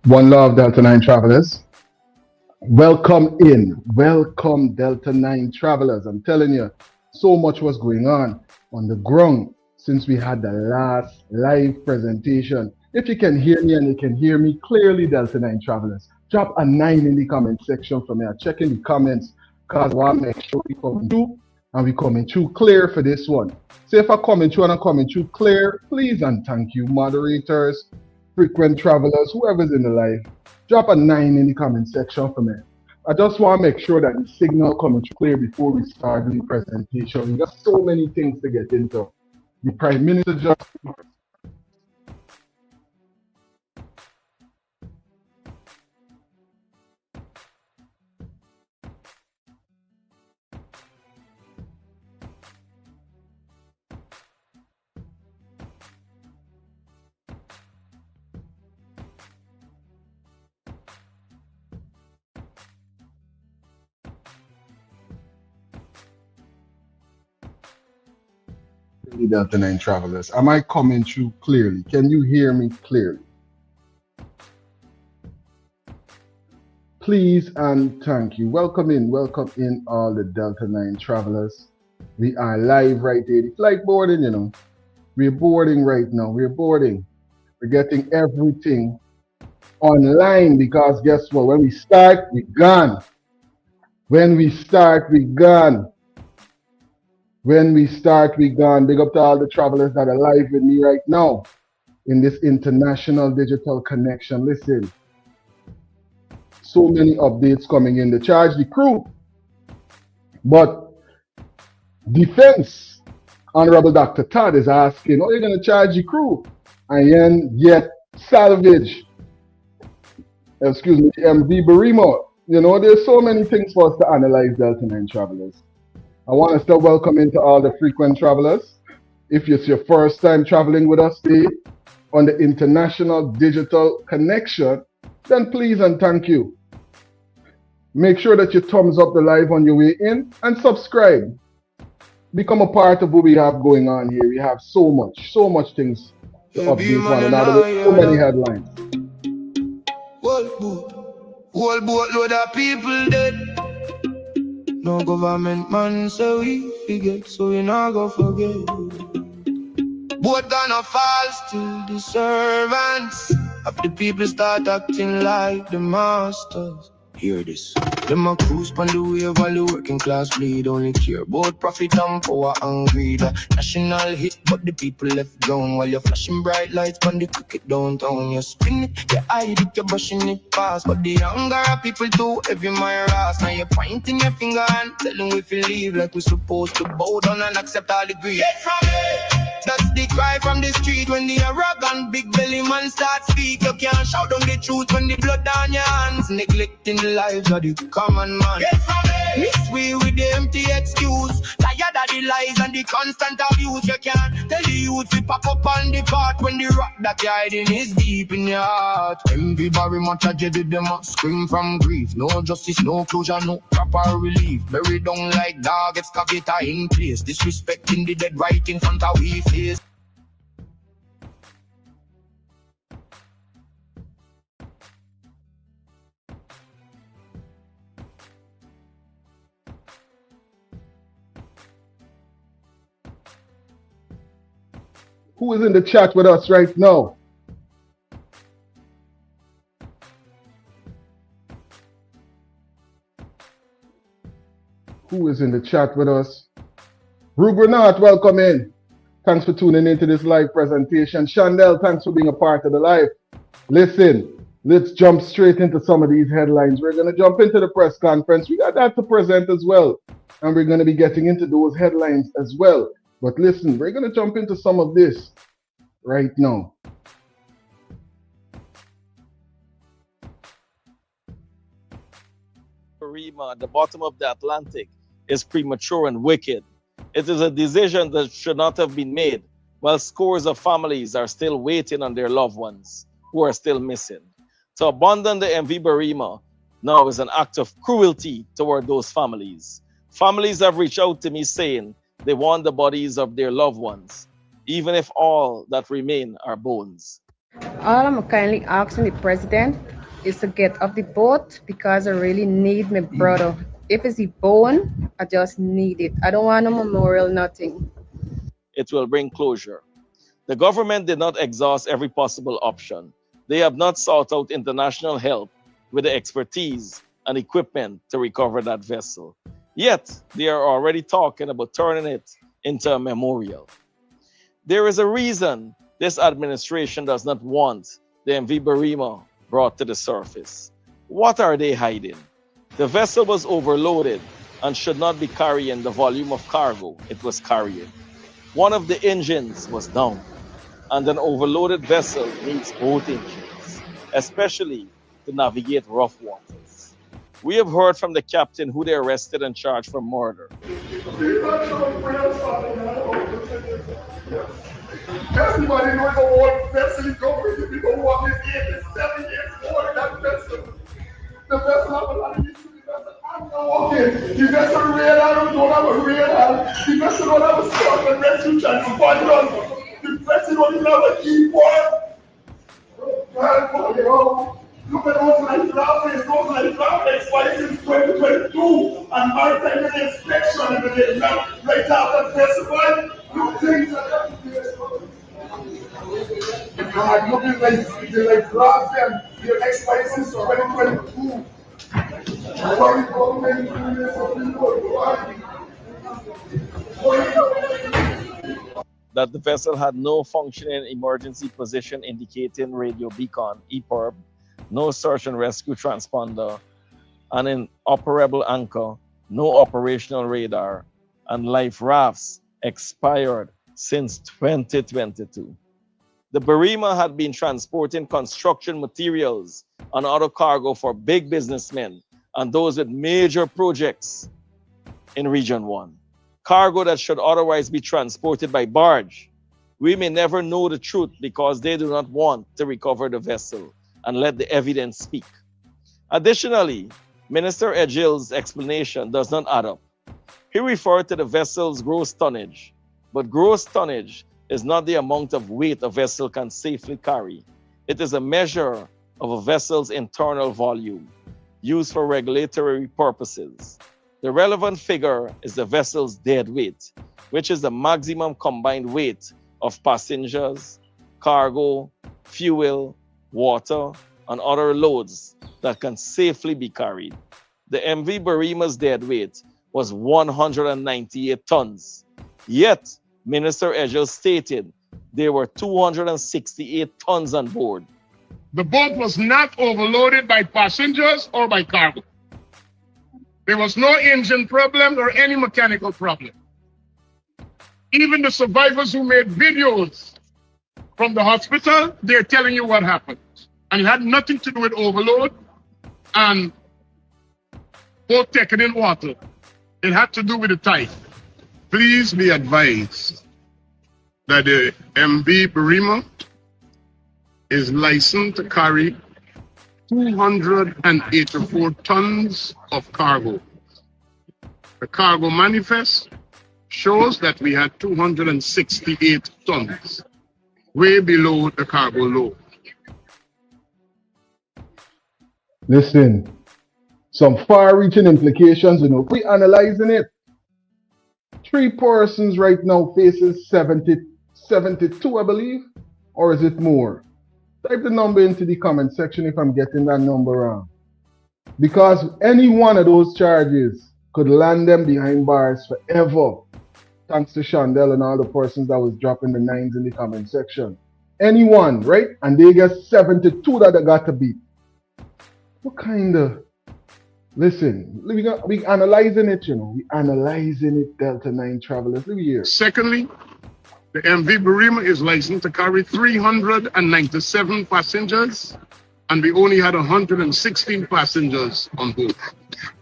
One love, Delta9 travelers. Welcome in. Welcome, Delta9 travelers. I'm telling you, so much was going on the ground since we had the last live presentation. If you can hear me and you can hear me clearly, Delta9 travelers, drop a 9 in the comment section for me. I'm checking the comments because I want to make sure we coming through and we coming through clear for this one. So if I coming through and I'm coming through clear, please and thank you, moderators, frequent travelers, whoever's in the live, drop a 9 in the comment section for me. I just want to make sure that the signal comes clear before we start the presentation. We got so many things to get into. The Prime Minister just the Delta9 travelers. Am I coming through clearly? Can you hear me clearly? Please and thank you. Welcome in all the Delta9 travelers. We are live right here. It's like boarding, you know. We're boarding right now. We're boarding. We're getting everything online because guess what? When we start, we gone. When we start, we gone. When we start, we gone. Big up to all the travelers that are live with me right now in this international digital connection. Listen, so many updates coming in to charge the crew. But Defense Honorable Dr. Todd is asking, are you going to charge the crew? And then yet salvage, excuse me, MV Barima. You know, there's so many things for us to analyze, Delta9 travelers. I want to still welcome into all the frequent travelers. If it's your first time traveling with us today on the international digital connection, then please and thank you. Make sure that you thumbs up the live on your way in and subscribe. Become a part of what we have going on here. We have so much things to update one another with so many headlines. Whole boatload of people dead. No government man, so we forget, so we not go forget. Boat gonna fall, still the servants of the people start acting like the masters. Hear this. Them a cruise on the wave while the working class bleed. Only care about profit and power and greed. National hit, but the people left down. While you're flashing bright lights on the cricket downtown. You spin it, you hide it, you're brushing it past. But the anger of people too heavy my ass. Now you're pointing your finger and telling we feel leave like we're supposed to bow down and accept all the grief. Get from it! That's the cry from the street when the arrogant big belly man start speak. You can't shout down the truth when the blood on your hands. Neglecting the lives of the common man. Get from it! Miss we with the empty excuse. Tired of the lies and the constant abuse. You can't tell the youth to pack up on the part when the rock that you're hiding is deep in your heart. MV Barima tragedy, them a scream from grief. No justice, no closure, no proper relief. Buried down like dog, excavator in place. Disrespecting the dead right in front of we face. Who is in the chat with us right now? Who is in the chat with us? Rugrenat, welcome in. Thanks for tuning into this live presentation. Chandel, thanks for being a part of the live. Listen, let's jump straight into some of these headlines. We're going to jump into the press conference. We got that to present as well. And we're going to be getting into those headlines as well. But listen, we're going to jump into some of this right now. Barima at the bottom of the Atlantic is premature and wicked. It is a decision that should not have been made while scores of families are still waiting on their loved ones who are still missing. To abandon the MV Barima now is an act of cruelty toward those families. Families have reached out to me saying they want the bodies of their loved ones, even if all that remain are bones. All I'm kindly asking the president is to get off the boat because I really need my brother. If it's a bone, I just need it. I don't want no memorial, nothing. It will bring closure. The government did not exhaust every possible option. They have not sought out international help with the expertise and equipment to recover that vessel. Yet, they are already talking about turning it into a memorial. There is a reason this administration does not want the MV Barima brought to the surface. What are they hiding? The vessel was overloaded and should not be carrying the volume of cargo it was carrying. One of the engines was down, and an overloaded vessel needs both engines, especially to navigate rough waters. We have heard from the captain who they arrested and charged for murder. Everybody knows the whole vessel is going to be the one is 7 years old, that vessel. The vessel have a lot of issues. The vessel I'm not walking. The vessel radar don't have a radar. The vessel don't have a start and rescue transponder. The vessel don't even have a keyboard. Look at those like graphics, those like graphics, why since 2022 and maritime inspection and the right after festival, you think that God, looking like grabs them, your expired since 2022. Why government doing this of the That the vessel had no functioning emergency position indicating radio beacon, EPIRB, no search and rescue transponder, an inoperable anchor, no operational radar, and life rafts expired since 2022. The Barima had been transporting construction materials and other cargo for big businessmen and those with major projects in Region 1. Cargo that should otherwise be transported by barge. We may never know the truth because they do not want to recover the vessel and let the evidence speak. Additionally, Minister Ejil's explanation does not add up. He referred to the vessel's gross tonnage, but gross tonnage is not the amount of weight a vessel can safely carry. It is a measure of a vessel's internal volume, used for regulatory purposes. The relevant figure is the vessel's dead weight, which is the maximum combined weight of passengers, cargo, fuel, water, and other loads that can safely be carried. The MV Barima's dead weight was 198 tons. Yet, Minister Ejel stated there were 268 tons on board. The boat was not overloaded by passengers or by cargo. There was no engine problem or any mechanical problem. Even the survivors who made videos from the hospital, they're telling you what happened. And it had nothing to do with overload and boat taken in water. It had to do with the tide. Please be advised that the MV Barima is licensed to carry 284 tons of cargo. The cargo manifest shows that we had 268 tons, way below the cargo load. Listen, some far-reaching implications, we analyzing it. 3 persons right now faces 72, I believe, or is it more? Type the number into the comment section if I'm getting that number wrong. Because any one of those charges could land them behind bars forever. Thanks to Shondell and all the persons that was dropping the 9s in the comment section. Anyone, right? And they get 72 that they got to beat. What kind of... Listen, we analyzing it, We analyzing it, Delta9 travelers. Look here. Secondly, the MV Barima is licensed to carry 397 passengers, and we only had 116 passengers on board.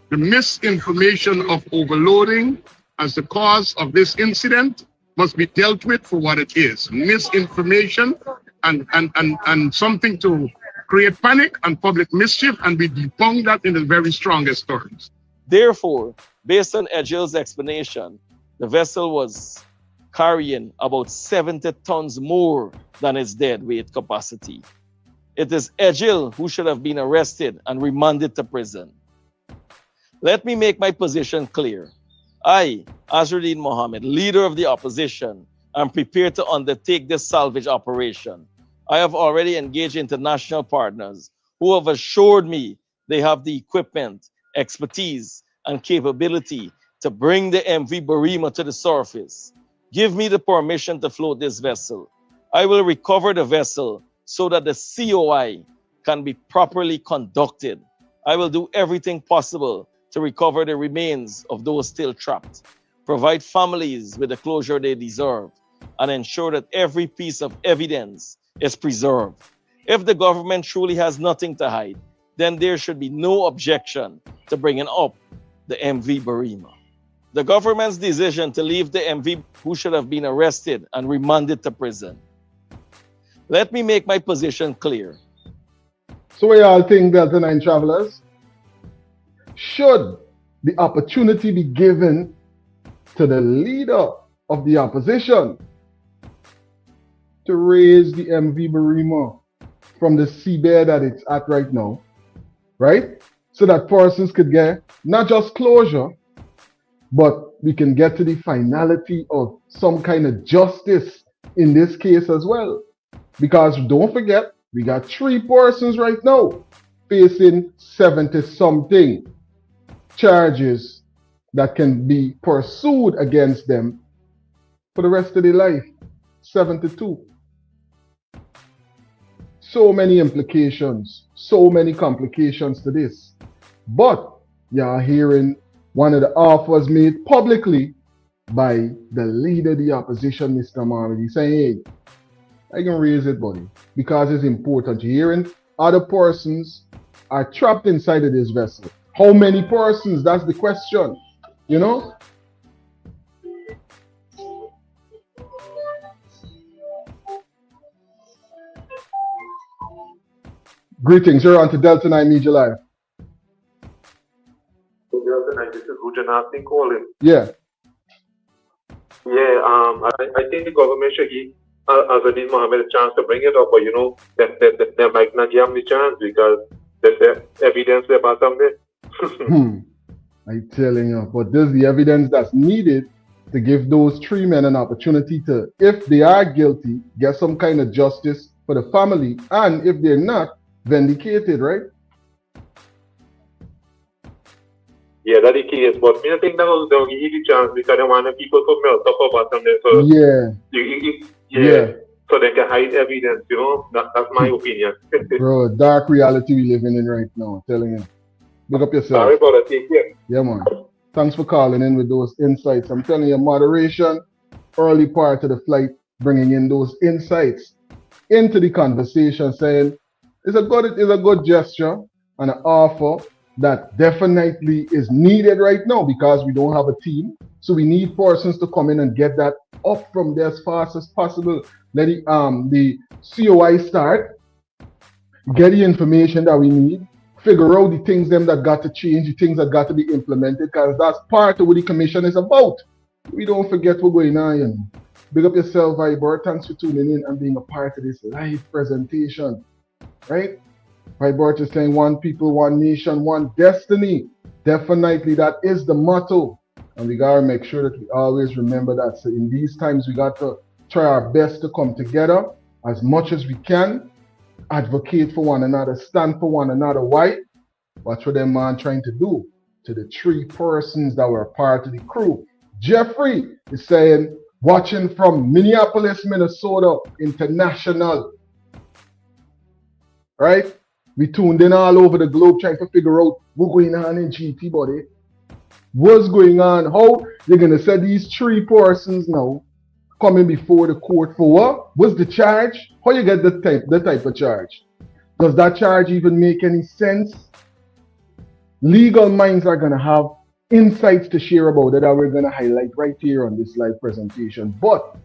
The misinformation of overloading as the cause of this incident must be dealt with for what it is. Misinformation and something to create panic and public mischief, and we debunk that in the very strongest terms. Therefore, based on Ejil's explanation, the vessel was carrying about 70 tons more than its dead weight capacity. It is Ejil who should have been arrested and remanded to prison. Let me make my position clear. I, Azruddin Mohammed, leader of the opposition, am prepared to undertake this salvage operation. I have already engaged international partners who have assured me they have the equipment, expertise, and capability to bring the MV Barima to the surface. Give me the permission to float this vessel. I will recover the vessel so that the C.O.I. can be properly conducted. I will do everything possible to recover the remains of those still trapped, provide families with the closure they deserve, and ensure that every piece of evidence is preserved. If the government truly has nothing to hide, then there should be no objection to bringing up the MV Barima. The government's decision to leave the MV who should have been arrested and remanded to prison. Let me make my position clear. So what y'all think, Delta9 travelers? Should the opportunity be given to the leader of the opposition to raise the MV Barima from the seabed that it's at right now, right? So that persons could get not just closure, but we can get to the finality of some kind of justice in this case as well. Because don't forget, we got 3 persons right now facing 70-something charges that can be pursued against them for the rest of their life. 72. So many implications, so many complications to this. But you're hearing one of the offers made publicly by the leader of the opposition, Mr. Mohammed. He's saying, hey, I can raise it, buddy, because it's important. You're hearing other persons are trapped inside of this vessel. How many persons? That's the question, you know? Greetings, you're on to Delta9 Media Live. Delta9, this is Rujanathan calling. Yeah. Yeah, I think the government should give Azruddin Mohammed a chance to bring it up, but you know, they might not give him the chance because there's evidence about something. I'm telling you, but there's the evidence that's needed to give those 3 men an opportunity to, if they are guilty, get some kind of justice for the family, and if they're not, vindicated, right? Yeah, that's the case, but I think they'll give you the chance because they want people to melt up about something. So yeah. So they can hide evidence, you know? That's my opinion. Bro, dark reality we living in right now, I'm telling you. Look up yourself. Sorry, brother, take care. Yeah, man. Thanks for calling in with those insights. I'm telling you, moderation, early part of the flight, bringing in those insights into the conversation, saying it's a good gesture and an offer that definitely is needed right now because we don't have a team. So we need persons to come in and get that up from there as fast as possible. Let the C.O.I. start, get the information that we need, figure out the things them that got to change, the things that got to be implemented, because that's part of what the commission is about. We don't forget what's going on. And big up yourself, Vibor. Thanks for tuning in and being a part of this live presentation. Right? Vibor is saying 1 people, 1 nation, 1 destiny. Definitely, that is the motto. And we gotta make sure that we always remember that. So in these times, we got to try our best to come together as much as we can, advocate for one another, stand for one another. Why? Watch what them man trying to do to the 3 persons that were part of the crew. Jeffrey is saying, watching from Minneapolis, Minnesota, international. Right? We tuned in all over the globe trying to figure out what's going on in GT, buddy. What's going on? How they're going to say these 3 persons now coming before the court for what? What's the charge? How you get the type of charge? Does that charge even make any sense? Legal minds are going to have insights to share about it that we're going to highlight right here on this live presentation. But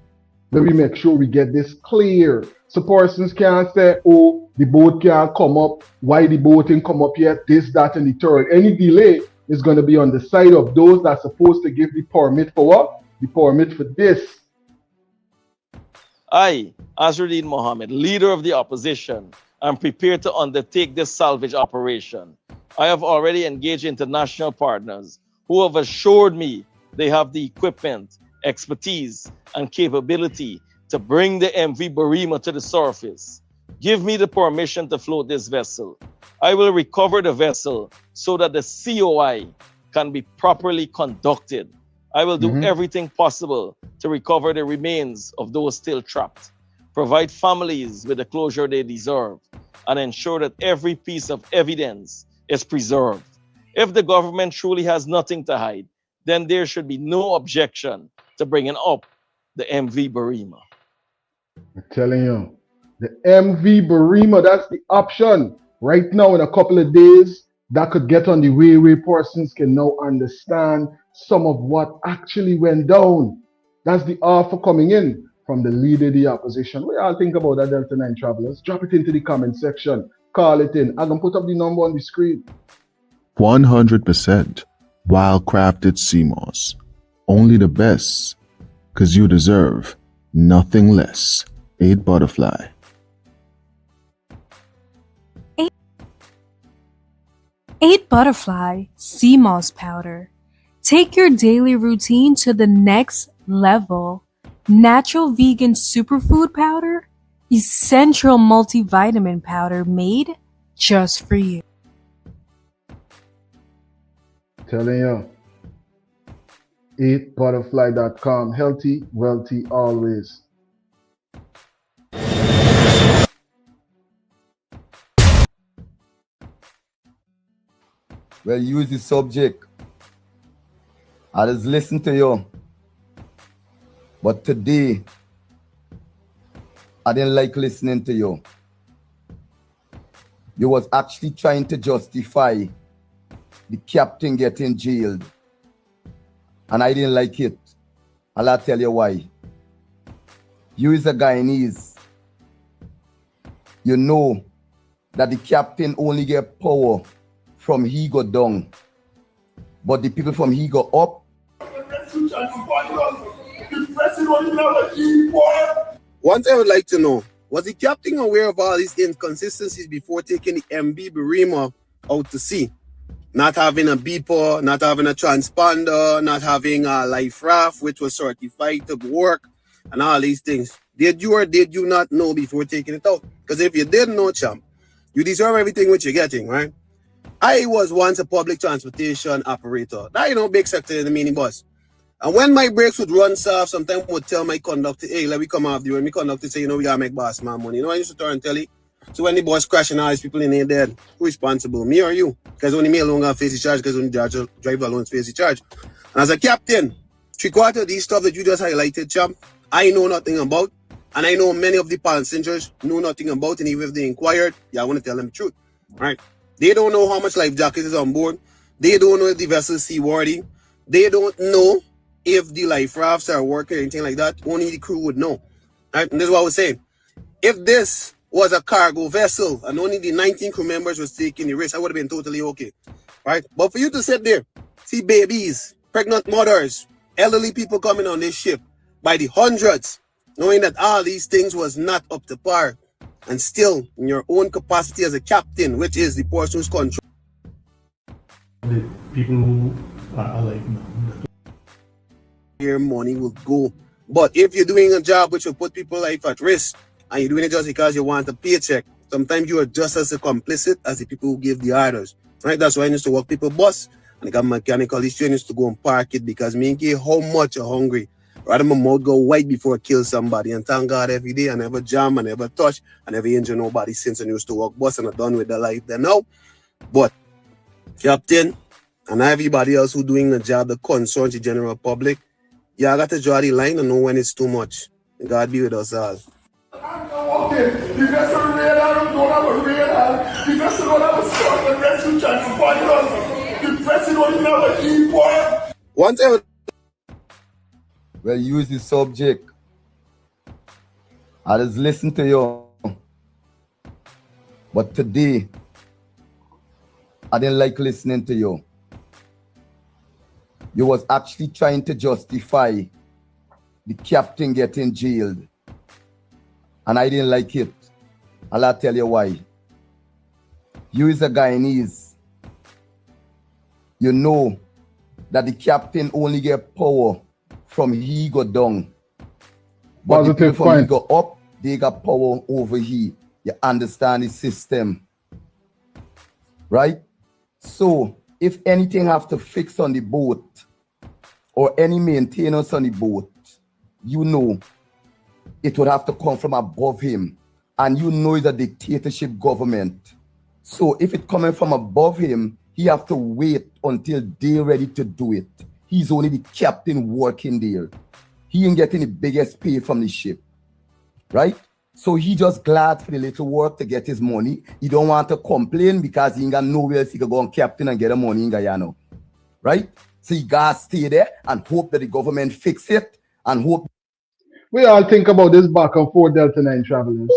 let me make sure we get this clear. So persons can't say, oh, the boat can't come up. Why the boat ain't come up yet? This, that, and the third. Any delay is going to be on the side of those that's supposed to give the permit for what? The permit for this. I, Azruddin Mohammed, leader of the opposition, am prepared to undertake this salvage operation. I have already engaged international partners who have assured me they have the equipment, expertise, and capability to bring the MV Barima to the surface. Give me the permission to float this vessel. I will recover the vessel so that the C.O.I. can be properly conducted. I will do everything possible to recover the remains of those still trapped, provide families with the closure they deserve, and ensure that every piece of evidence is preserved. If the government truly has nothing to hide, then there should be no objection to bringing up the MV Barima. I'm telling you, the MV Barima, that's the option. Right now, in a couple of days, that could get on the way where persons can now understand some of what actually went down. That's the offer coming in from the leader of the opposition. What y'all think about that, Delta9 travelers? Drop it into the comment section. Call it in. I'm going to put up the number on the screen. 100% wild-crafted sea moss. Only the best, because you deserve nothing less. 8 Butterfly. 8 Butterfly Sea Moss Powder. Take your daily routine to the next level. Natural vegan superfood powder. Essential multivitamin powder made just for you. Telling you. 8butterfly.com. Healthy, wealthy, always. Well, use the subject. I just listen to you. But today, I didn't like listening to you. You was actually trying to justify the captain getting jailed. And I didn't like it. I'll tell you why. You is a Guyanese. You know that the captain only get power from he go down. But the people from he go up. One thing I would like to know, was the captain aware of all these inconsistencies before taking the MV Barima out to sea? Not having a beeper, not having a transponder, not having a life raft which was certified to work, and all these things. Did you or did you not know before taking it out? Because if you didn't know, champ, you deserve everything which you're getting, right? I was once a public transportation operator. That, big sector in the minibus. And when my brakes would run soft, sometimes I would tell my conductor, hey, let me come off the road. My conductor say, we gotta make boss man money. I used to turn and tell you. So when the bus crashing, all these people in there dead, who responsible, me or you? Because only me alone got face the charge, because only the driver alone face the charge. And as a captain, 3/4 of these stuff that you just highlighted, champ, I know nothing about. And I know many of the passengers know nothing about. And even if they inquired, I want to tell them the truth, right? They don't know how much life jacket is on board. They don't know if the vessel is seaworthy. They don't know if the life rafts are working or anything like that. Only the crew would know. Right? And this is what I was saying. If this was a cargo vessel and only the 19 crew members was taking the risk, I would have been totally okay. Right? But for you to sit there, see babies, pregnant mothers, elderly people coming on this ship by the hundreds, knowing that all these things was not up to par, and still in your own capacity as a captain, which is the person who's control. The people who are like, your money will go. But if you're doing a job which will put people's life at risk, and you're doing it just because you want a paycheck, sometimes you are just as complicit as the people who give the orders. Right? That's why I used to work people bus, and I got mechanical history, used to go and park it, because me and care how much you're hungry. Rather my mouth go white before I kill somebody. And thank God every day I never jam, I never touch, I never injure nobody since I used to work bus, and I'm done with the life there now. But captain and everybody else who doing a job that concerns the general public, I got to draw the line and know when it's too much. God be with us all. Okay, the vessel radar don't have a radar. The vessel don't have a short and rescue transponder. The vessel don't even have an import. One thing. Well, use the subject. I just listen to you. But today, I didn't like listening to you. You was actually trying to justify the captain getting jailed. and I didn't like it. I'll tell you why. You as a Guyanese, you know that the captain only get power from he go down. But the people from he go up, they got power over here. You understand the system, right? So if anything have to fix on the boat or any maintenance on the boat, you know it would have to come from above him. And you know it's a dictatorship government. So if it coming from above him, he have to wait until they're ready to do it. He's only the captain working there. He ain't getting the biggest pay from the ship, right? So he just glad for the little work to get his money. He don't want to complain because he ain't got nowhere else he can go on captain and get the money in Guyana, right? So he gotta stay there and hope that the government fix it and hope. We all think about this back and forth, Delta9 travelers.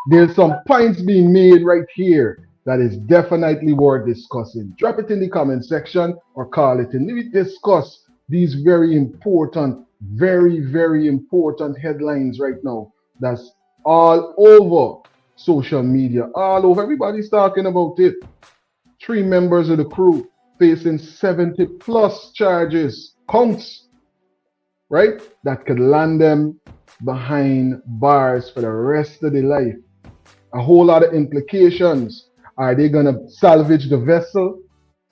There's some points being made right here that is definitely worth discussing. Drop it in the comment section or call it in. We discuss these very important, very important headlines right now. That's all over social media, all over. Everybody's talking about it. 3 members of the crew facing 70 plus charges, counts, right? That could land them behind bars for the rest of their life. A whole lot of implications. Are they going to salvage the vessel?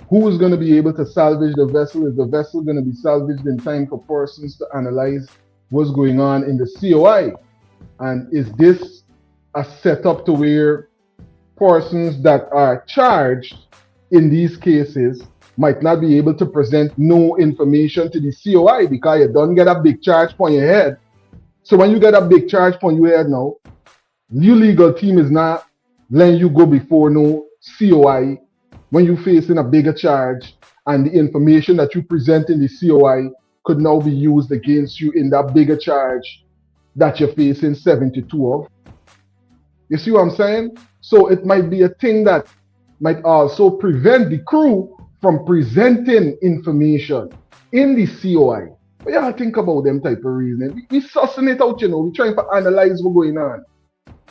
Who is going to be able to salvage the vessel? Is the vessel going to be salvaged in time for persons to analyze what's going on in the C.O.I? And is this a setup to where persons that are charged in these cases might not be able to present no information to the C.O.I because you don't get a big charge on your head? So when you get a big charge on your head now, your legal team is not letting you go before no C.O.I when you're facing a bigger charge, and the information that you present in the C.O.I could now be used against you in that bigger charge that you're facing 72 of. You see what I'm saying? So it might be a thing that might also prevent the crew from presenting information in the C.O.I. But yeah, think about them type of reasoning. We sussing it out, you know. We're trying to analyze what's going on.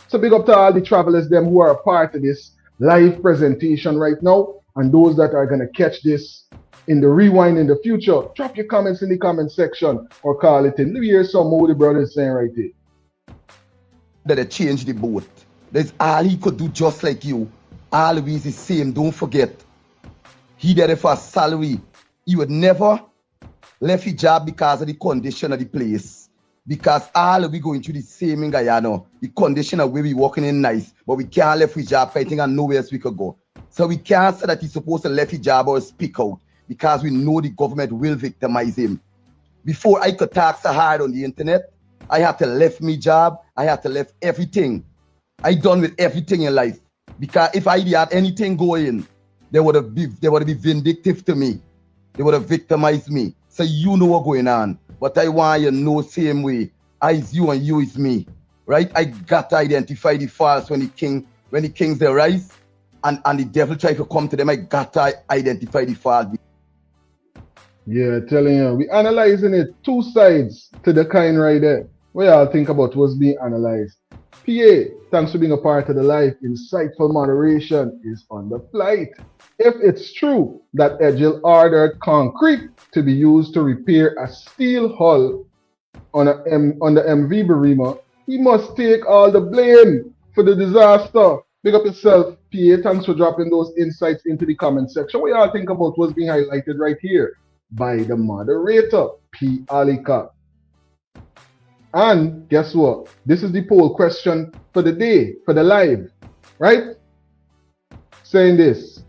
So big up to all the travelers them who are a part of this live presentation right now, and those that are going to catch this in the rewind in the future. Drop your comments in the comment section or call it in. Let me hear some more the brothers saying right here. That they changed the boat. That's all he could do, just like you. Always the same, don't forget. He did it for a salary. He would never left his job because of the condition of the place. Because all we going through the same in Guyana. The condition of where we walking in nice, but we can't left his job fighting and nowhere else we could go. So we can't say that he's supposed to left his job or speak out because we know the government will victimize him. Before I could talk so hard on the internet, I had to left my job. I had to left everything. I done with everything in life. Because if I had anything going, they would have been vindictive to me. They would have victimized me. So you know what's going on. But I want you to know same way. I is you and you is me. Right? I got to identify the false when the kings they rise and the devil try to come to them. I got to identify the false. Yeah, telling you, we analyzing it 2 sides to the kind right there. What y'all think about what's being analyzed? PA, thanks for being a part of the live. Insightful moderation is on the flight. If it's true that Edgel ordered concrete to be used to repair a steel hull on the MV Barima, he must take all the blame for the disaster. Big up yourself, PA. Thanks for dropping those insights into the comment section. What y'all think about what's being highlighted right here by the moderator, P. Alika? And guess what? This is the poll question for the day, for the live, right? Saying this.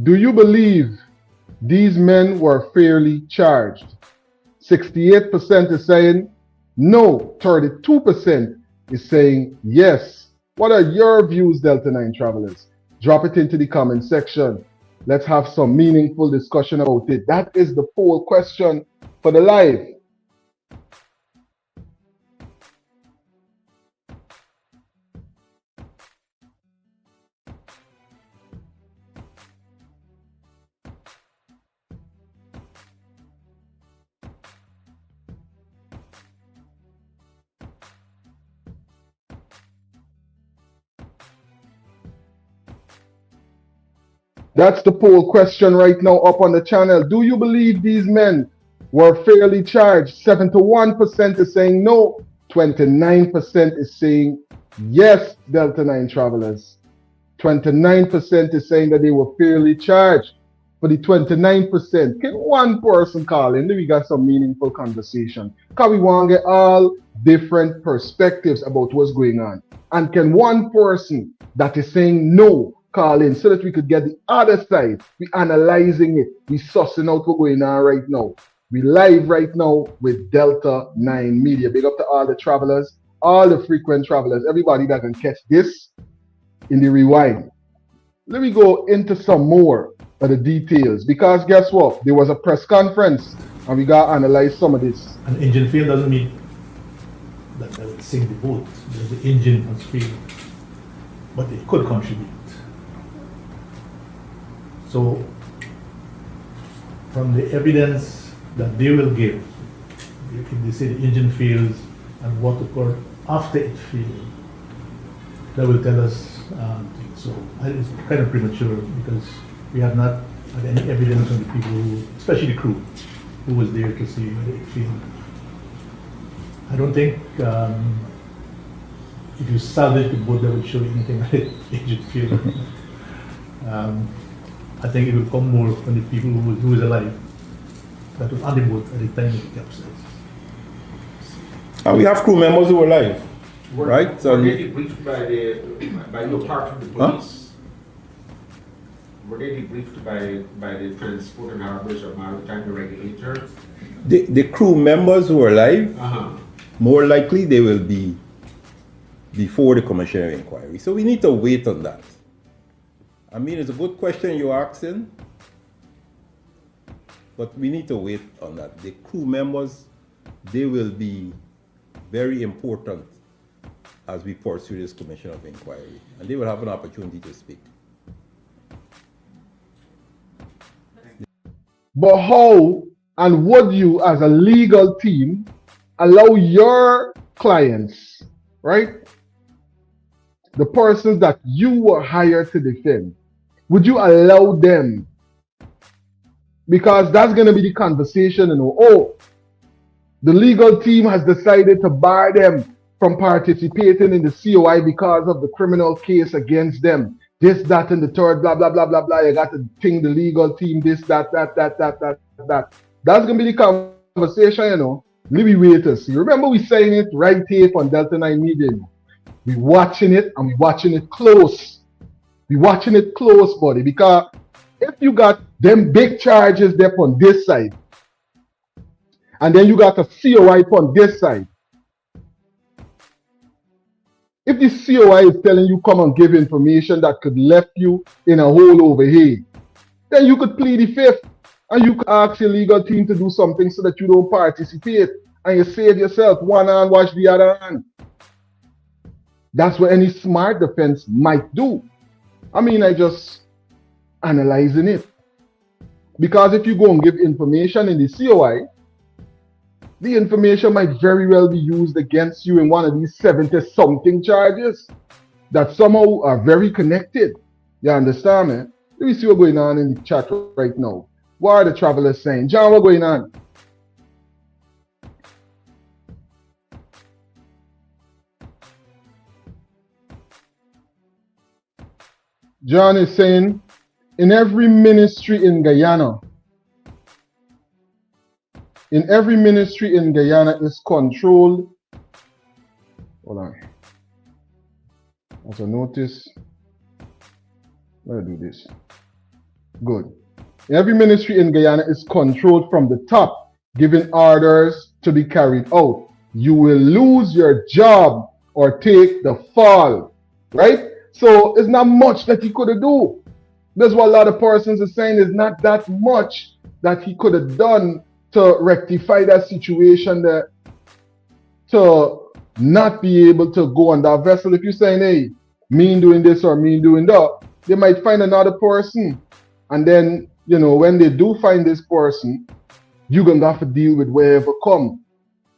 Do you believe these men were fairly charged? 68% is saying no. 32% is saying yes. What are your views, Delta9 travelers? Drop it into the comment section. Let's have some meaningful discussion about it. That is the poll question for the live. That's the poll question right now up on the channel. Do you believe these men were fairly charged? 71% is saying no. 29% is saying yes, Delta 9 travelers. 29% is saying that they were fairly charged. For the 29%, can one person call in? Then we got some meaningful conversation. Because we want to get all different perspectives about what's going on. And can one person that is saying no call in so that we could get the other side? We analyzing it. We sussing out what's going on right now. We live right now with Delta9 Media. Big up to all the travelers, all the frequent travelers, everybody that can catch this in the rewind. Let me go into some more of the details, because guess what? There was a press conference and we got to analyze some of this. An engine fail doesn't mean that they would sink the boat. The engine has failed, but it could contribute. So, from the evidence that they will give, if they say the engine fails and what occurred after it failed, that will tell us things. So it's kind of premature because we have not had any evidence from the people who, especially the crew, who was there to see whether it failed. I don't think if you salvage the boat that would show anything like the engine failed. I think it will come more from the people who was alive, that was on the boat at the time it capsized. And we have crew members who were alive, right? Were they debriefed by your part of the police? Were they debriefed by the Transport and Harbors or Maritime Regulator? The crew members who are alive, more likely they will be before the commissioner inquiry. So we need to wait on that. I mean, it's a good question you're asking, but we need to wait on that. The crew members, they will be very important as we pursue this commission of inquiry, and they will have an opportunity to speak. But how and would you, as a legal team, allow your clients, right, the persons that you were hired to defend, would you allow them? Because that's going to be the conversation, you know. Oh, the legal team has decided to bar them from participating in the C.O.I. because of the criminal case against them. This, that, and the third, blah, blah, blah, blah, blah. You got to think the legal team, this, that. That's going to be the conversation, you know. Let me wait and see. Remember, we saying it right here on Delta9 Media. We watching it, and we watching it close. We watching it close, buddy, because if you got them big charges there on this side, and then you got a C.O.I. on this side, if the C.O.I. is telling you come and give information that could left you in a hole over here, then you could plead the fifth, and you could ask your legal team to do something so that you don't participate, and you save yourself. One hand wash the other hand. That's what any smart defense might do. I mean, I just analyzing it. Because if you go and give information in the C.O.I., the information might very well be used against you in one of these 70-something charges that somehow are very connected. You understand, man? Let me see what's going on in the chat right now. What are the travelers saying? John, what's going on? John is saying, in every ministry in Guyana is controlled. Hold on. As a notice. Let me do this. Good. Every ministry in Guyana is controlled from the top, giving orders to be carried out. You will lose your job or take the fall. Right? So it's not much that he could have done. That's what a lot of persons are saying. Is not that much that he could have done to rectify that situation, that to not be able to go on that vessel. If you're saying, hey, me doing this or me doing that, they might find another person. And then, you know, when they do find this person, you're going to have to deal with wherever come.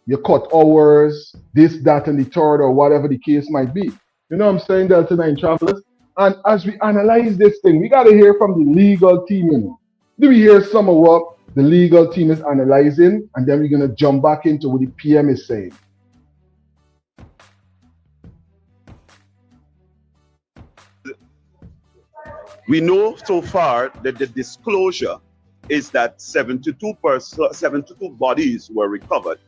You cut hours, this, that, and the third, or whatever the case might be. You know what I'm saying, Delta9 travelers? And as we analyze this thing, we got to hear from the legal team, you know. Do we hear some of what the legal team is analyzing? And then we're going to jump back into what the PM is saying. We know so far that the disclosure is that 72 bodies were recovered.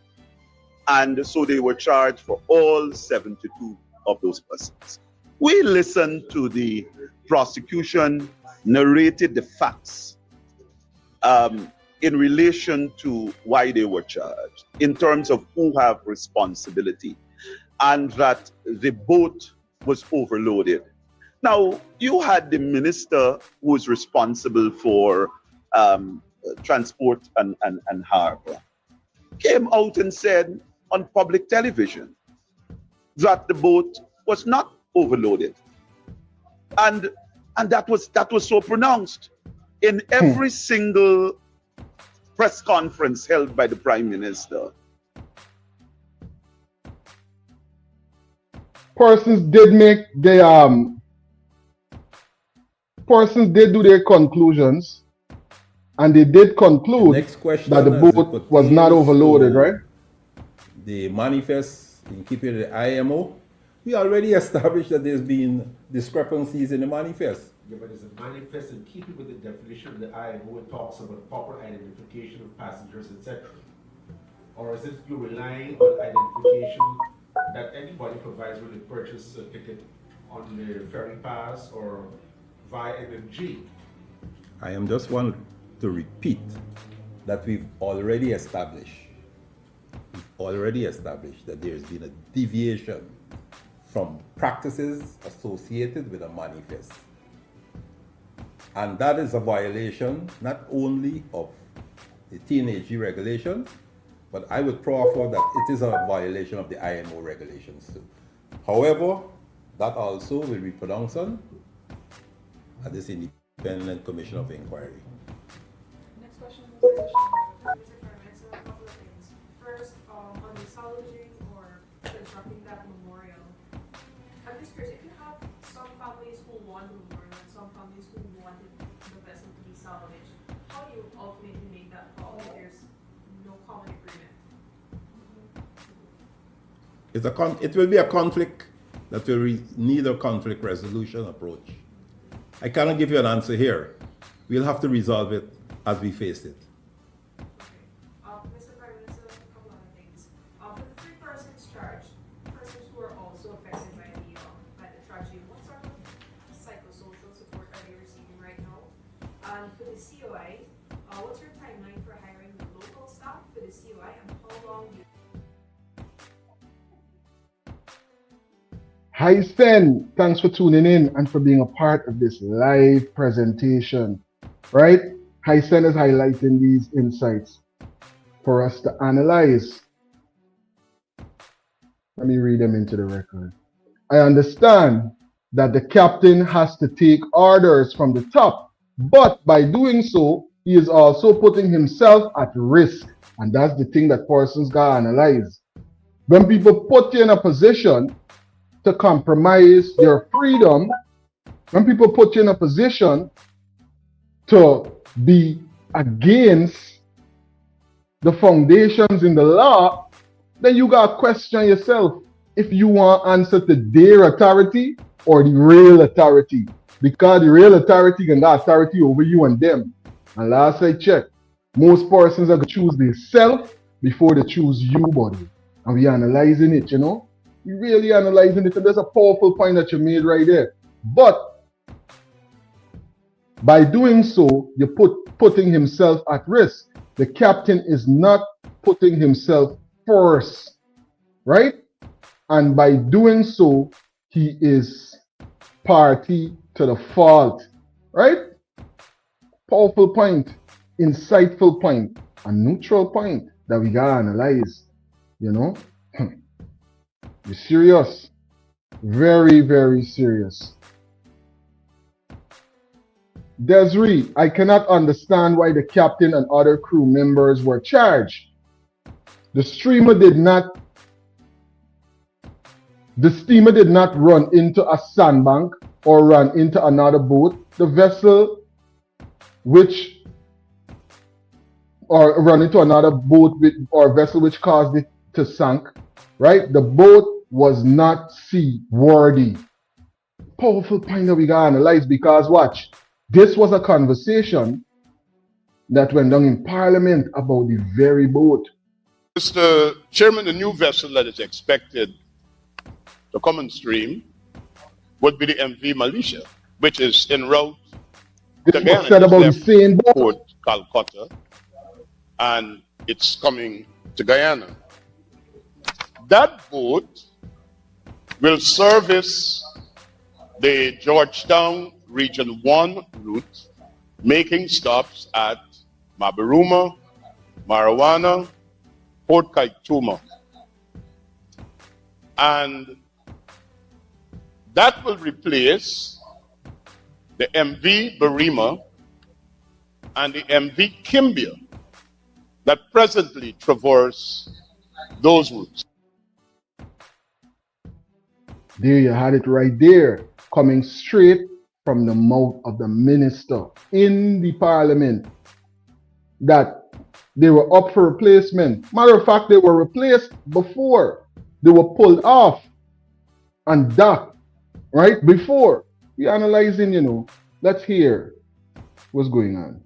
And so they were charged for all 72 of those persons. We listened to the prosecution narrated the facts in relation to why they were charged, in terms of who have responsibility, and that the boat was overloaded. Now, you had the minister who was responsible for transport and harbor, came out and said on public television that the boat was not overloaded. And that was so pronounced in every single press conference held by the Prime Minister. Persons did make their persons did do their conclusions, and they did conclude that the boat was not overloaded, right? The manifest in keeping the IMO, we already established that there's been discrepancies in the manifest. Yeah, but is a manifest in keeping with the definition of the IMO? It talks about proper identification of passengers, etc. Or is it you relying on identification that anybody provides when they purchase a ticket on the ferry pass or via MMG? I am just want to repeat that we've already established that there's been a deviation from practices associated with a manifest. And that is a violation not only of the TNHG regulations, but I would proffer that it is a violation of the IMO regulations too. However, that also will be pronounced on at this independent commission of inquiry. Next question, Mr. Chairman. So a couple of things. First, on the salvaging or constructing that memorial, I'm just curious, if you have some families who want the memorial and some families who wanted the vessel to be salvaged, how do you ultimately make that call if there's no common agreement? It will be a conflict that will need a conflict resolution approach. I cannot give you an answer here. We'll have to resolve it as we face it. Mr. Prime Minister, a couple other things. For the 3 persons charged, persons who are also affected by the tragedy, what sort of psychosocial support are they receiving right now? And for the C.O.I, what's your timeline for hiring the local staff for the C.O.I, and how long do you... Hi Sen, thanks for tuning in and for being a part of this live presentation, right? Hi Sen is highlighting these insights for us to analyze. Let me read them into the record. I understand that the captain has to take orders from the top, but by doing so, he is also putting himself at risk. And that's the thing that persons gotta analyze. When people put you in a position to compromise your freedom, when people put you in a position to be against the foundations in the law, then you gotta question yourself if you want answer to their authority or the real authority, because the real authority can got authority over you and them. And last I checked, most persons are gonna choose themselves before they choose you, buddy. And we analyzing it, you know. We really analyzing it, and there's a powerful point that you made right there. But by doing so, you're putting himself at risk. The captain is not putting himself first, right? And by doing so, he is party to the fault, right? Powerful point, insightful point, a neutral point that we gotta analyze, you know? You're serious. Very, very serious. Desiree, I cannot understand why the captain and other crew members were charged. The steamer did not run into a sandbank or run into another boat, the vessel which or run into another boat or vessel which caused it to sink, right? The boat was not seaworthy. Powerful point that we gotta analyze, because watch, this was a conversation that went down in Parliament about the very boat. Mr. Chairman, the new vessel that is expected to come on stream would be the MV Malaysia, which is en route to This was Guyana. said about the same boat. Port Calcutta, and it's coming to Guyana. That boat will service the Georgetown Region 1 route, making stops at Mabaruma, Marijuana, Port Kaituma. And that will replace the MV Barima and the MV Kimbia that presently traverse those routes. There you had it right there, coming straight from the mouth of the minister in the Parliament, that they were up for replacement. Matter of fact, they were replaced before. They were pulled off and docked, right? Before. We're analyzing, you know. Let's hear what's going on.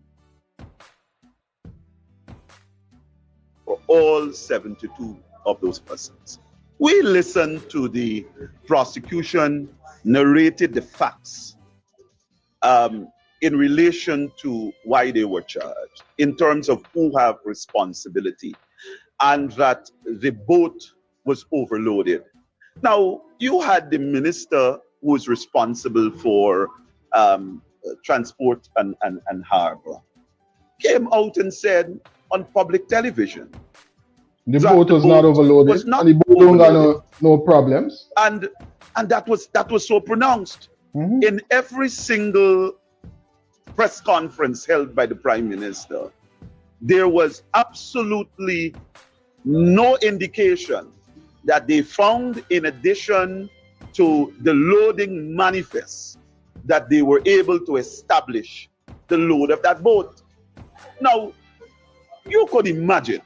For all 72 of those persons. We listened to the prosecution narrated the facts in relation to why they were charged, in terms of who have responsibility, and that the boat was overloaded. Now, you had the minister who was responsible for transport and harbor, came out and said on public television, the boat was not overloaded, and the boat don't got no problems. And that was so pronounced. In every single press conference held by the Prime Minister, there was absolutely no indication that they found, in addition to the loading manifest, that they were able to establish the load of that boat. Now, you could imagine,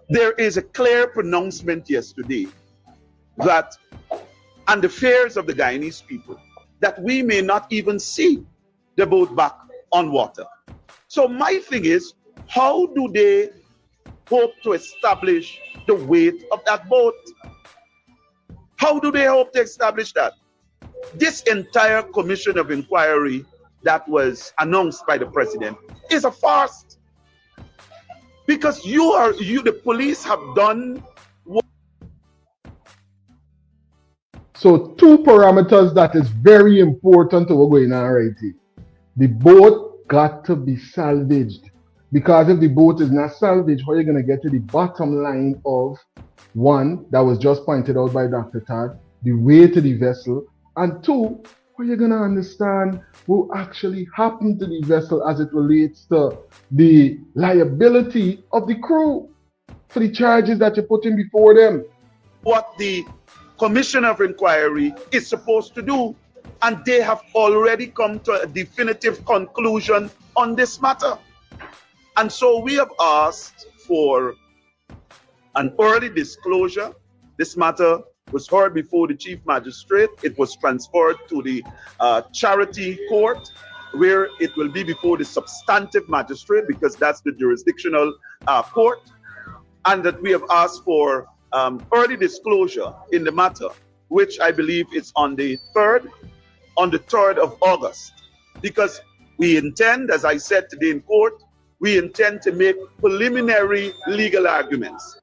there is a clear pronouncement yesterday that, and the fears of the Guyanese people, that we may not even see the boat back on water. So my thing is, how do they hope to establish the weight of that boat? How do they hope to establish that? This entire commission of inquiry that was announced by the president is a farce. Because the police have done what. So two parameters that is very important to what's going on right here. The boat got to be salvaged, because if the boat is not salvaged, how are you going to get to the bottom line of, one, that was just pointed out by Dr. Todd, the weight to the vessel, and two, how are you going to understand what actually happened to the vessel as it relates to the liability of the crew for the charges that you're putting before them? What the commission of inquiry is supposed to do, and they have already come to a definitive conclusion on this matter. And so we have asked for an early disclosure. This matter was heard before the chief magistrate. It was transferred to the charity court, where it will be before the substantive magistrate, because that's the jurisdictional court, and that we have asked for early disclosure in the matter, which I believe is on the 3rd of August, because we intend, as I said today in court, we intend to make preliminary legal arguments.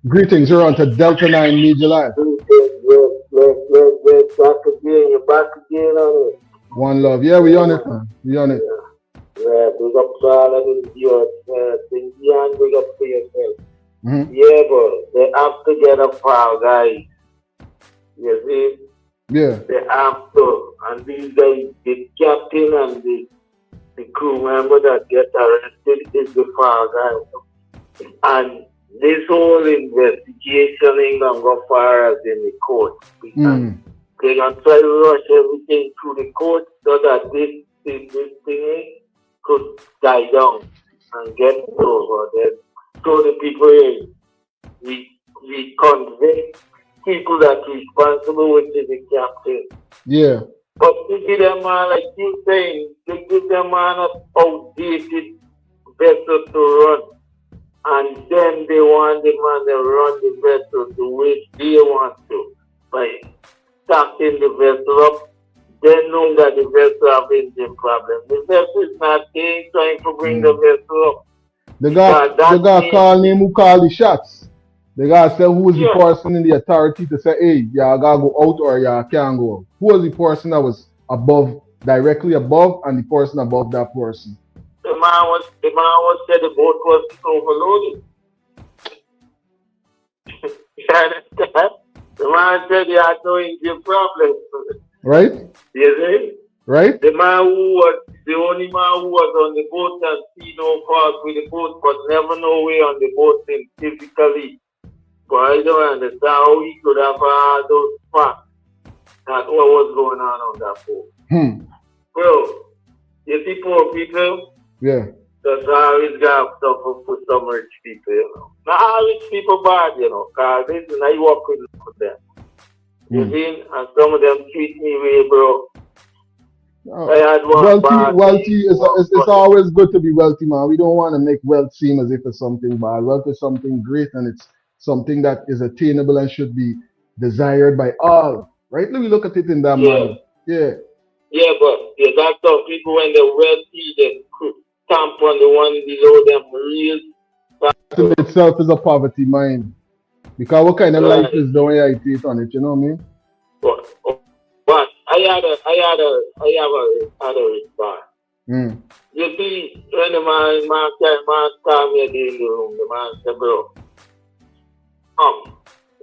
Greetings, you're on to Delta9 Media Live. again on it. One love. Yeah, we on it, man. We on it. Yeah, big up to all of them viewers. Think beyond big up to yourself. Mm-hmm. Yeah, but they have to get a file, guys. You see? Yeah. They have to. And these guys, the captain and the crew member that get arrested is the file guy. And this whole investigation ain't gonna go far as in the court. They're gonna try to rush everything through the court so that this thing could die down and get over. Then so the people here, we convict people that's responsible, which is the captain. Yeah. But they give them man, like you saying, they give them man an outdated vessel to run. And then they want the man to run the vessel the way they want to. By stacking the vessel up, they know that the vessel have engine problem. The vessel is not trying to bring the vessel up. They got call name who call the shots. They got say who is the person in the authority to say, hey, y'all gotta go out or y'all can't go out. Who was the person that was above, directly above, and the person above that person? The man was said the boat was overloaded. You understand? The man said he had no engine problem. Right? You see? Right? The man who was the only man who was on the boat and see no fault with the boat, but never no way on the boat thing physically. But I don't understand how he could have had those facts that what was going on that boat. Bro, you see poor people? Yeah. That's always got stuff for some rich people, you know. Not all rich people bad, you know, because this is how you work with them. You see? And some of them treat me way, bro. I had one wealthy it's always good to be wealthy, man. We don't want to make wealth seem as if it's something bad. Wealth is something great, and it's something that is attainable and should be desired by all. Right? Let me look at it in that manner. Yeah. Yeah, but you got some people when they're wealthy, they stamp on the one below them real. That in itself is a poverty mind. Because what kind of life is the way I take on it, you know what I mean? But I have a response. You see, when the man called me in the room, the man said, bro,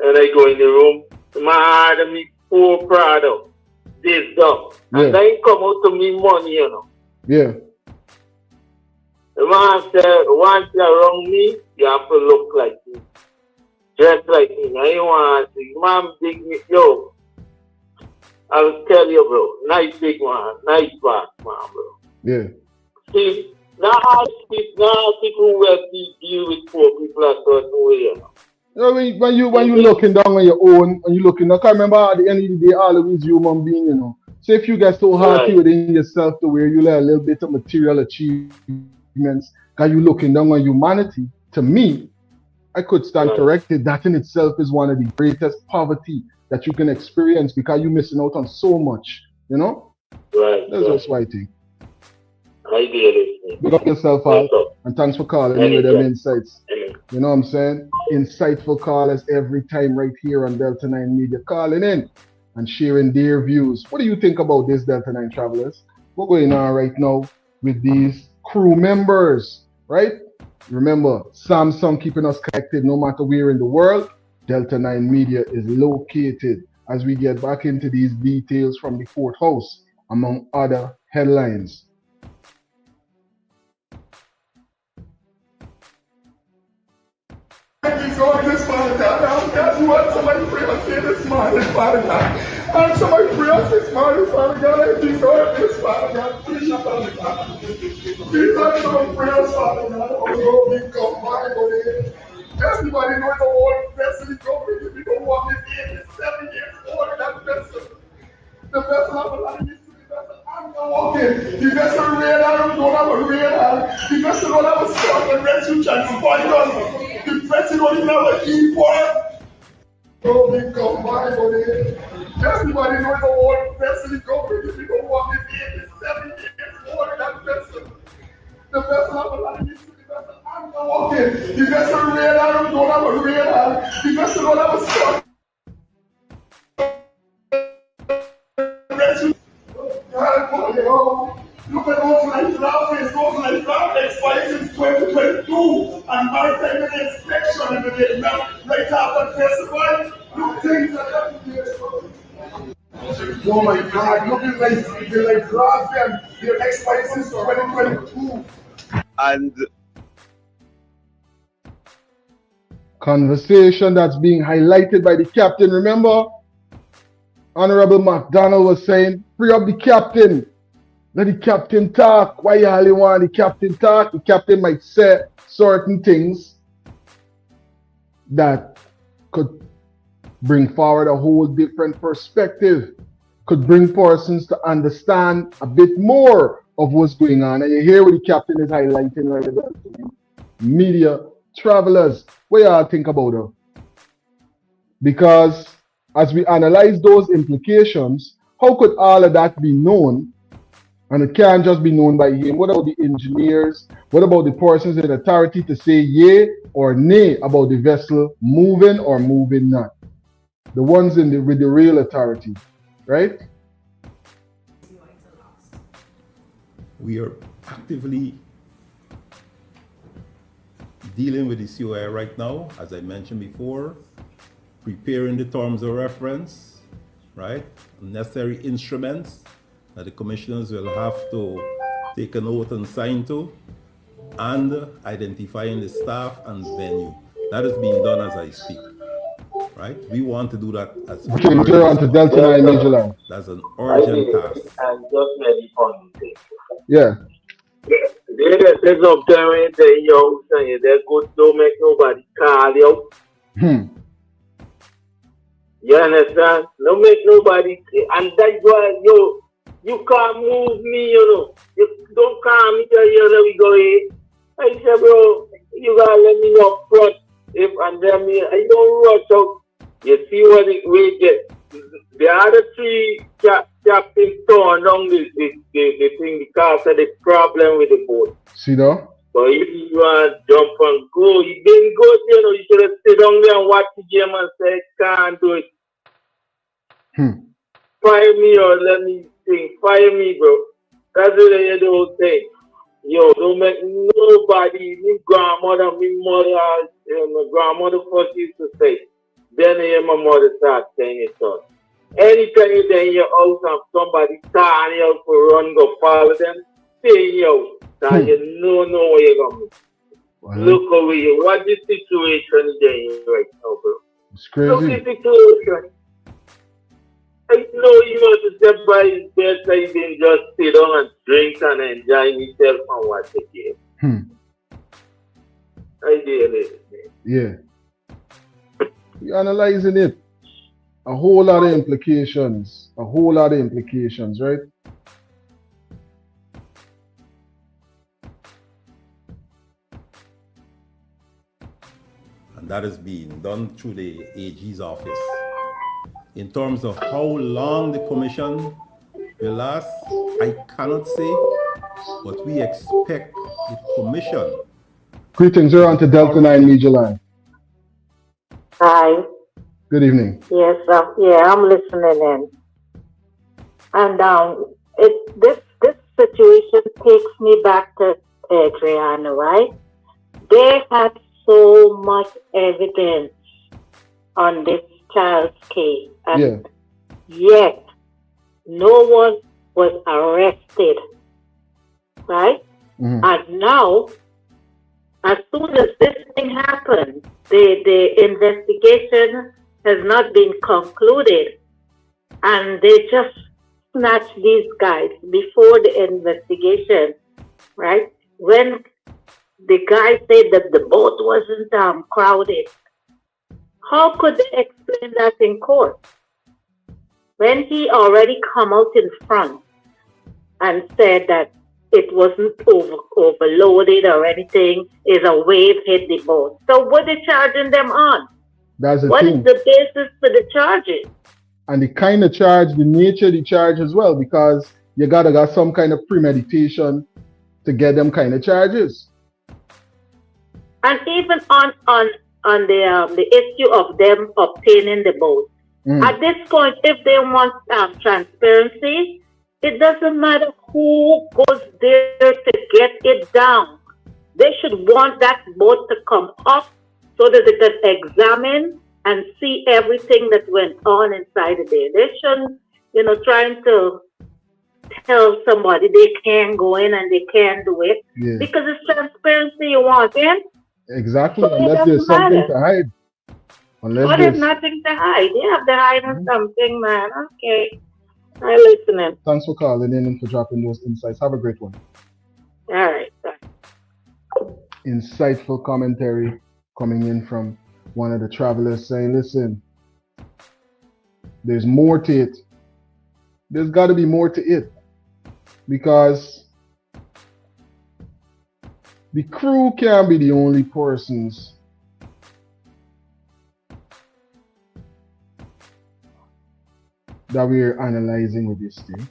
and I go in the room, the man had me 4 product, this done. And then he come out to me money, you know. Yeah. The man said, once you're around me, you have to look like me. Just like me. I don't want to see. Man, big me. Yo, I will tell you, bro. Nice big man. Nice back, man, bro. Yeah. See, now people who deal with poor people a certain way, you know. When you looking down on your own, and you looking, I can't remember at the end of the day, always human being, you know. So if you get so happy within yourself to where you let a little bit of material achievements, because you looking down on humanity, to me, I could stand corrected. That in itself is one of the greatest poverty that you can experience because you're missing out on so much, you know? Right. That's just what I think. I get it. Big up yourself, Al, and thanks for calling me with them insights. You know what I'm saying? Insightful callers every time right here on Delta9 Media, calling in and sharing their views. What do you think about this, Delta9 travelers? What's going on right now with these crew members, right? Remember, Samsung keeping us connected no matter where in the world. Delta9 Media is located as we get back into these details from the courthouse, among other headlines. Lord, this Father God, now God, you want somebody pray us here this morning, Father God. And somebody pray us this morning, Father God, and please Lord, this Father God, please, Father God. Please let some pray us, Father God. Oh Lord, we come by, Lord. Everybody knows the whole vessel is going. If you don't walk this in, it's 7 years old, that vessel. The vessel of the life is to the vessel. I'm not walking. The vessel radar, don't have a radar. The vessel don't have a start, the rescue trying to find us. The vessel don't even have an import. Oh, we come by, buddy. Everybody knows the whole vessel is going. If you don't walk this in, it's 7 years old, that vessel. The vessel of the life is to the vessel. I'm not walking. The vessel radar, don't have a radar. The vessel don't have a start. crew and maritime inspection in the day, right after festival, you things are happening. Oh my God, looking like they like draft them, their expenses 2022. And conversation that's being highlighted by the captain. Remember, Honorable McDonald was saying, free up the captain. Let the captain talk. Why you only want the captain talk? The captain might say certain things that could bring forward a whole different perspective, could bring persons to understand a bit more of what's going on. And you hear what the captain is highlighting right there. Media travelers, what y'all think about it? Because as we analyze those implications, how could all of that be known? And it can't just be known by him. What about the engineers? What about the persons in authority to say yay or nay about the vessel moving or moving not? The ones with the real authority, right? We are actively dealing with the C.O.I right now, as I mentioned before, preparing the terms of reference, right? Necessary instruments that the commissioners will have to take an oath and sign to, and identifying the staff and venue. That is being done as I speak, right? We want to do that as clear on to Delta9 Media. That's an urgent task. And just maybe fun thing. Yeah. There's some time when they young saying they good, don't make nobody call you. You understand? Don't make nobody, and that's why you can't move me, you know. You don't call me till you we go here. I say, bro, you gotta let me know front. If and then me, I don't rush out. You see what we get. The other three captains torn down the thing because of the problem with the boat. See that? But if you want to jump and go, you been good, you know, you should have sit down there and watch the game and say, can't do it. Fire me or let me think. Fire me, bro. That's what they don't say. Yo, don't make nobody, me grandmother, me mother, my grandmother first used to say. Then I hear my mother start saying it on. Anytime you're in your house and somebody turn you out for run, go follow them, stay in your house. And you know where you're going. Look over here. What the situation is in right now, bro? It's crazy. Look at the situation. I know you want to step by his bedside and just sit down and drink and enjoy yourself and watch the game. I did it, man. Yeah. We're analyzing it. A whole lot of implications. A whole lot of implications, right? And that is being done through the AG's office. In terms of how long the commission will last, I cannot say, but we expect the commission. Greetings, you're on to Delta9 Media line. Hi. Good evening. Yes, yeah, I'm listening in. And this situation takes me back to Guyana, right? They had so much evidence on this child's case, and yet no one was arrested, right? And now, as soon as this thing happened, the investigation has not been concluded, and they just snatched these guys before the investigation, right? When the guy said that the boat wasn't crowded, how could they explain that in court? When he already come out in front and said that it wasn't overloaded or anything, is a wave hit the boat. So what are they charging them on? That's the What thing. is the basis for the charges? And the kind of charge, the nature of the charge as well, because you gotta got some kind of premeditation to get them kind of charges. And even on the issue of them obtaining the boat, at this point, if they want transparency, it doesn't matter who goes there to get it down. They should want that boat to come up so that they can examine and see everything that went on inside of there. They shouldn't, trying to tell somebody they can go in and they can do it because it's transparency you want in. Exactly, So unless there's something to hide. Unless there's nothing to hide. You have to hide something, man. Okay. I'm listening. Thanks for calling in and for dropping those insights. Have a great one. All right. Insightful commentary coming in from one of the travelers saying, listen, there's more to it. There's got to be more to it because the crew can't be the only persons that we're analyzing with this thing.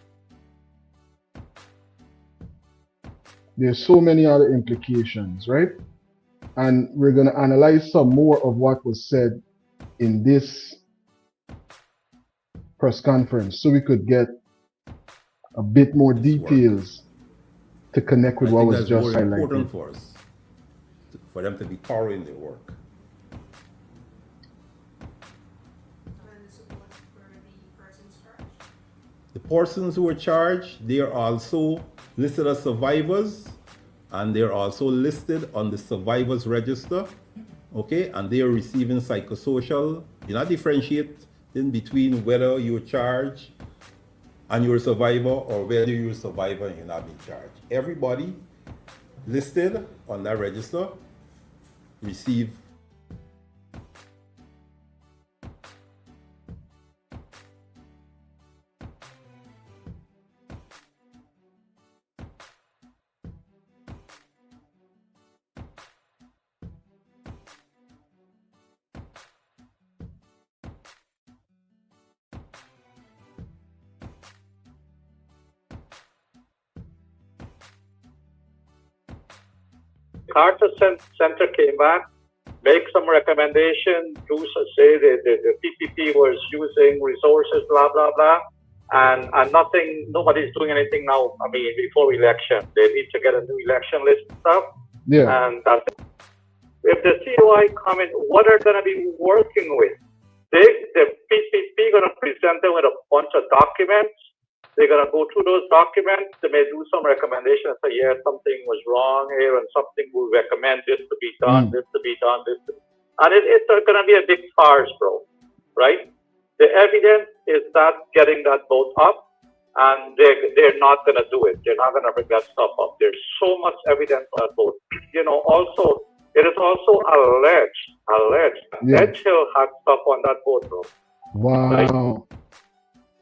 There's so many other implications, right? And we're going to analyze some more of what was said in this press conference so we could get a bit more details to connect with what was just highlighted. That's more important for us, for them to be thorough in their work. The persons who are charged, they are also listed as survivors, and they're also listed on the survivors register, okay? And they are receiving psychosocial. You're not differentiating between whether you're charged and you're a survivor or whether you're a survivor and you're not being charged. Everybody listed on that register receive Carter Center came back, make some recommendation, say the PPP was using resources, blah, blah, blah, and nobody's doing anything now, before election. They need to get a new election list and stuff. Yeah. And that's it. If the C.O.I. come in, what are going to be working with? The PPP going to present them with a bunch of documents. They're going to go through those documents. They may do some recommendations, say, yeah, something was wrong here, and something will recommend this to be done, this to be done, this to be done. And it's going to be a big farce, bro, right? The evidence is not getting that boat up, and they're not going to do it. They're not going to bring that stuff up. There's so much evidence on that boat. Also, it is also alleged. Edge Hill had stuff on that boat, bro. Wow. Right?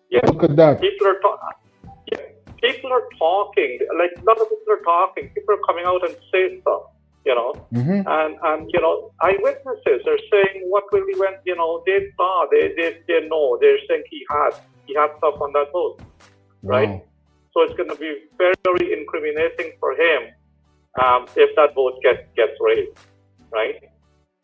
Yeah. Look at that. People are talking. Like, a lot of people are talking. People are coming out and say stuff, Mm-hmm. And eyewitnesses are saying what really went. They saw. They know. They're saying he had stuff on that boat, right? Wow. So it's going to be very, very incriminating for him if that boat gets raised, right?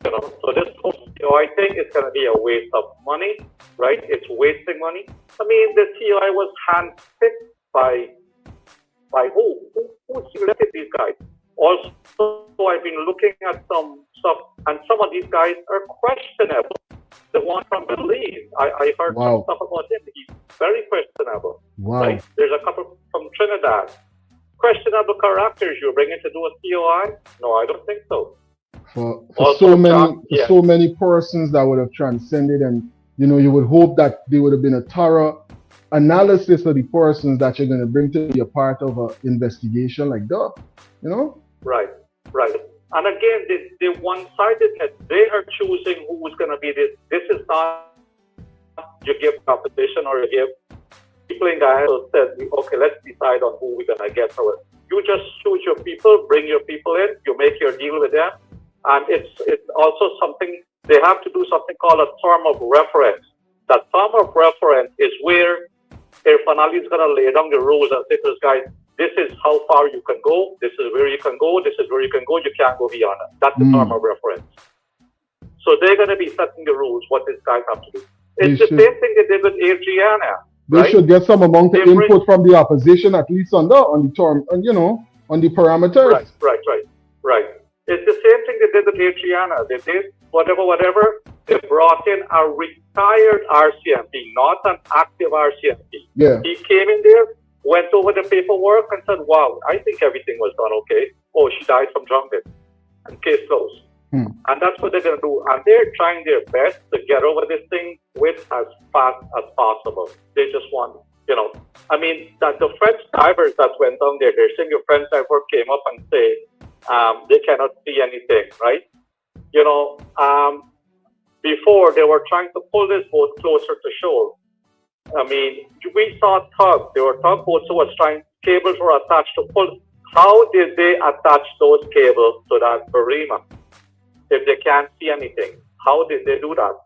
So this whole C.O.I. thing is going to be a waste of money, right? It's wasting money. The C.O.I. was handpicked by who? Who selected these guys? Also, I've been looking at some stuff, and some of these guys are questionable. The one from Belize, I heard some stuff about him. He's very questionable. Wow. Right? There's a couple from Trinidad. Questionable characters you're bringing to do a C.O.I.? No, I don't think so. For so many persons that would have transcended, and you would hope that there would have been a thorough analysis of the persons that you're going to bring to be a part of an investigation like that, Right. And again, the one-sidedness, they are choosing who's going to be this. This is not you give competition or you give people in Guyana said, okay, let's decide on who we're going to get. So you just choose your people, bring your people in, you make your deal with them. And it's also something, they have to do something called a term of reference. That term of reference is where Irfan is going to lay down the rules and say to those guys, this is how far you can go, this is where you can go, this is where you can go, you can't go beyond it. That's the term of reference. So they're going to be setting the rules, what these guys have to do. It's the same thing they did with Adriana. They should get some amount of input from the opposition, at least on the term, on the parameters. Right. Right. It's the same thing they did with Adriana. They did whatever. They brought in a retired RCMP, not an active RCMP. Yeah. He came in there, went over the paperwork and said, wow, I think everything was done okay. Oh, she died from drunkenness. And case closed. And that's what they're going to do. And they're trying their best to get over this thing with as fast as possible. They just want, I mean, that the French divers that went down there, they're saying your French diver came up and say they cannot see anything, right? Before they were trying to pull this boat closer to shore. I mean, we saw tugs. There were tugboats who was trying, cables were attached to pull. How did they attach those cables to that Barima if they can't see anything? How did they do that?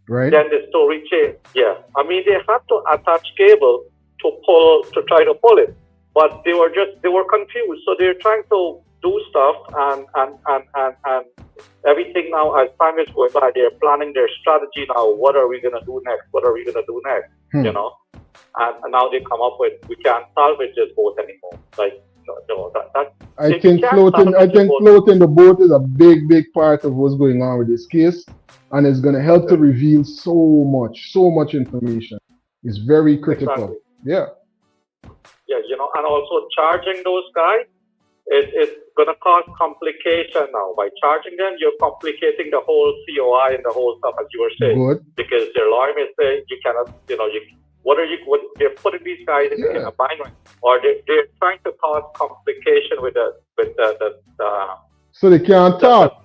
Right. Then the story changed. Yeah. I mean, they had to attach cable to try to pull it, but they were confused. So they're trying to do stuff and everything now as time is going by, they're planning their strategy now. What are we going to do next? What are we going to do next? And now they come up with, we can't salvage this boat anymore. Like, I think floating the boat is a big part of what's going on with this case, and it's going to help to reveal so much information. It's very critical. Exactly. Yeah. Yeah, and also charging those guys, it's going to cause complication now. By charging them, you're complicating the whole C.O.I. and the whole stuff, as you were saying. Good. Because their lawyer may say, you cannot, what they're putting these guys in a bind, or they're trying to cause complication with the so they can't talk.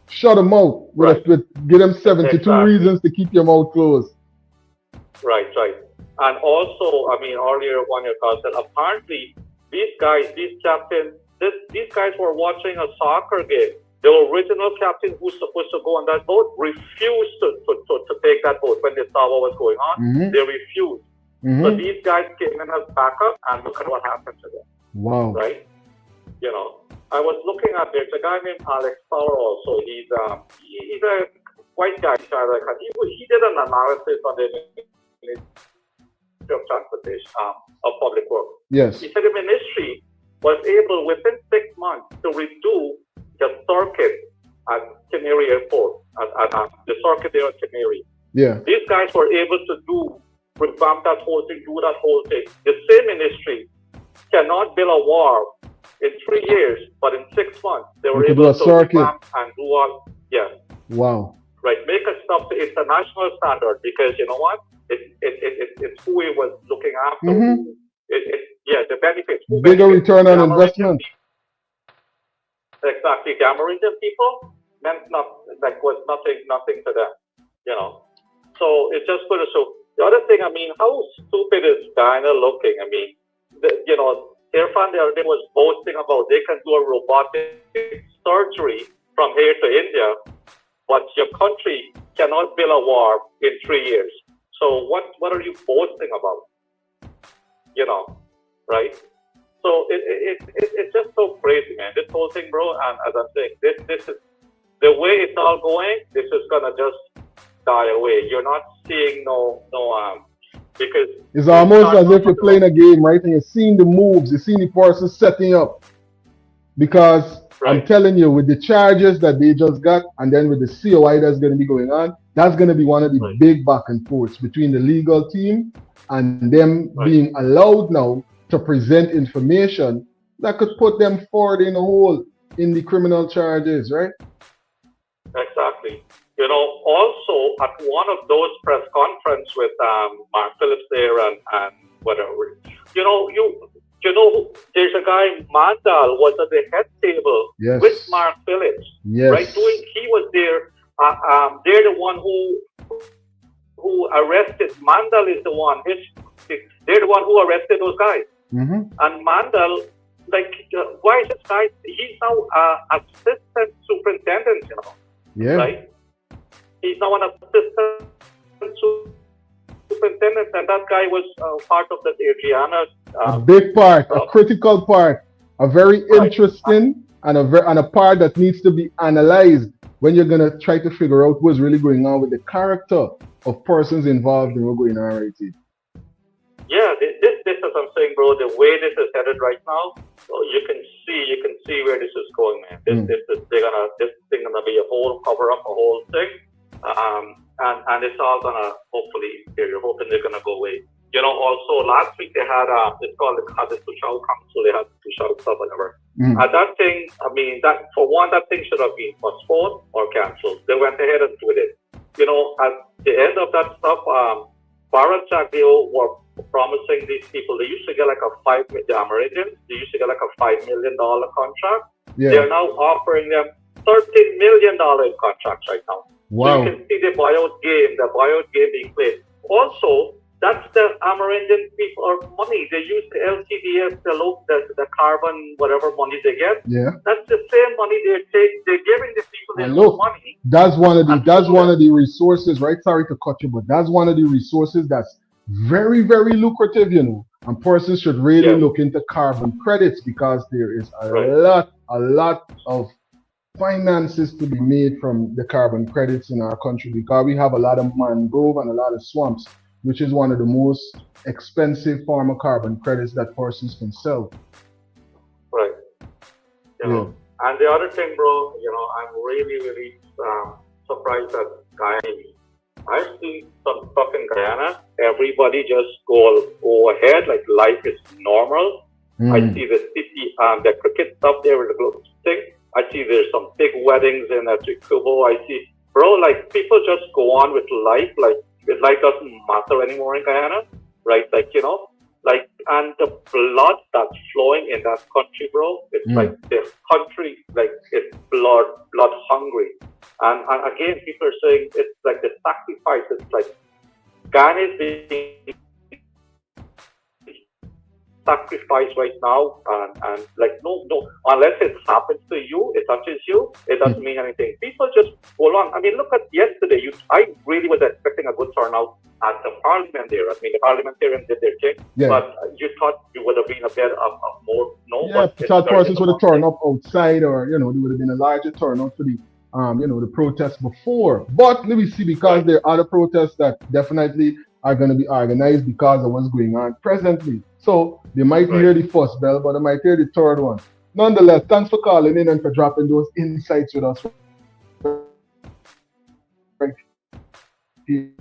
Shut them out. Give them 72 reasons to keep your mouth closed. Right. And also, I mean, earlier one of your calls said, apparently these captains, these guys were watching a soccer game. The original captain who's supposed to go on that boat refused to take that boat when they saw what was going on. They refused. So these guys came in as backup, and look at what happened to them. Wow. Right? I was looking at, there's a guy named Alex Power also. He's a white guy. He did an analysis on the Ministry of Transportation, of Public Works. Yes. He said the ministry was able within 6 months to redo the circuit at Canary Airport, at the circuit there at Canary. Yeah. These guys were able to revamp that whole thing, do that whole thing. The same ministry cannot build a wharf in 3 years, but in 6 months they were able to revamp and do all. Yeah. Wow. Right. Make us stop to international standard, because you know what? It's who he was looking after. The benefits. Bigger return on investment. Exactly. The American people meant was nothing to them. So it's just good. So the other thing, I mean, how stupid is Guyana looking? I mean, Irfan the other day was boasting about they can do a robotic surgery from here to India, but your country cannot build a wharf in 3 years. So what are you boasting about? Right? So it's just so crazy, man. This whole thing, bro. And as I'm saying, this is the way it's all going. This is gonna just die away. You're not seeing no because it's almost as if you're playing a game, right? And you're seeing the moves, you're seeing the person setting up. Because I'm telling you, with the charges that they just got, and then with the C.O.I. that's going to be going on, that's going to be one of the big back and forths between the legal team and them being allowed now to present information that could put them forward in a hole in the criminal charges, right? Exactly. Also at one of those press conferences with Mark Phillips there and whatever, there's a guy, Mandal, was at the head table with Mark Phillips. Yes. Right? He was there. They're the one who arrested. Mandal is the one. They're the one who arrested those guys. And Mandal, why is this guy? He's now assistant superintendent, Yeah. Right? He's now an assistant superintendent, and that guy was part of the Adriana. A big part, a critical part, a very interesting and a part that needs to be analyzed when you're going to try to figure out what's really going on with the character of persons involved in what's going on right here. yeah, this as I'm saying, bro, the way this is headed right now, you can see where this is going, man. This thing gonna be a whole cover up, a whole thing, and it's all gonna hopefully, you're hoping they're gonna go away. You know, also last week they had it's called the Social Council. They had social stuff, whatever. That thing, I mean, that for one, that thing should have been postponed or cancelled. They went ahead and did it. You know, at the end of that stuff, Bharat Jagdeo were promising these people, they used to get like the Americans, they used to get like a $5 million contract. Yeah. They're now offering them $13 million in contracts right now. Wow. So you can see the buyout game being played. Also, that's the Amerindian people or money. They use the LCDS, the carbon, whatever money they get. Yeah. That's the same money they're giving the people their look, money. That's one of the resources, right? Sorry to cut you, but that's one of the resources that's very, very lucrative, you know. And persons should really look into carbon credits because there is a lot of finances to be made from the carbon credits in our country because we have a lot of mangrove and a lot of swamps, which is one of the most expensive form of carbon credits that persons can sell. Right. You know. And the other thing, bro, you know, I'm really surprised at Guyana. I've seen some stuff in Guyana. Everybody just go ahead like life is normal. I see the city, the cricket stuff there with the globe thing. I see there's some big weddings in Kubo. I see, bro, like people just go on with life, like life doesn't matter anymore in Guyana, right? Like, you know, like, and the blood that's flowing in that country, bro, it's like the country, like it's blood hungry. And again, people are saying it's like the sacrifice, it's like Guyana is being sacrificed right now, and like no, unless it happens to you, it touches you, it doesn't mean anything. People just go along. I mean, look at yesterday. I really was expecting a good turnout at the parliament there. I mean, the parliamentarians did their thing, but you thought you would have been a bit of more. No, yeah, thought persons would have turned up outside, or you know, there would have been a larger turnout for the you know, the protests before. But let me see, because there are other protests that definitely are going to be organized because of what's going on presently. So they might hear the first bell, but they might hear the third one. Nonetheless, thanks for calling in and for dropping those insights with us. Right here.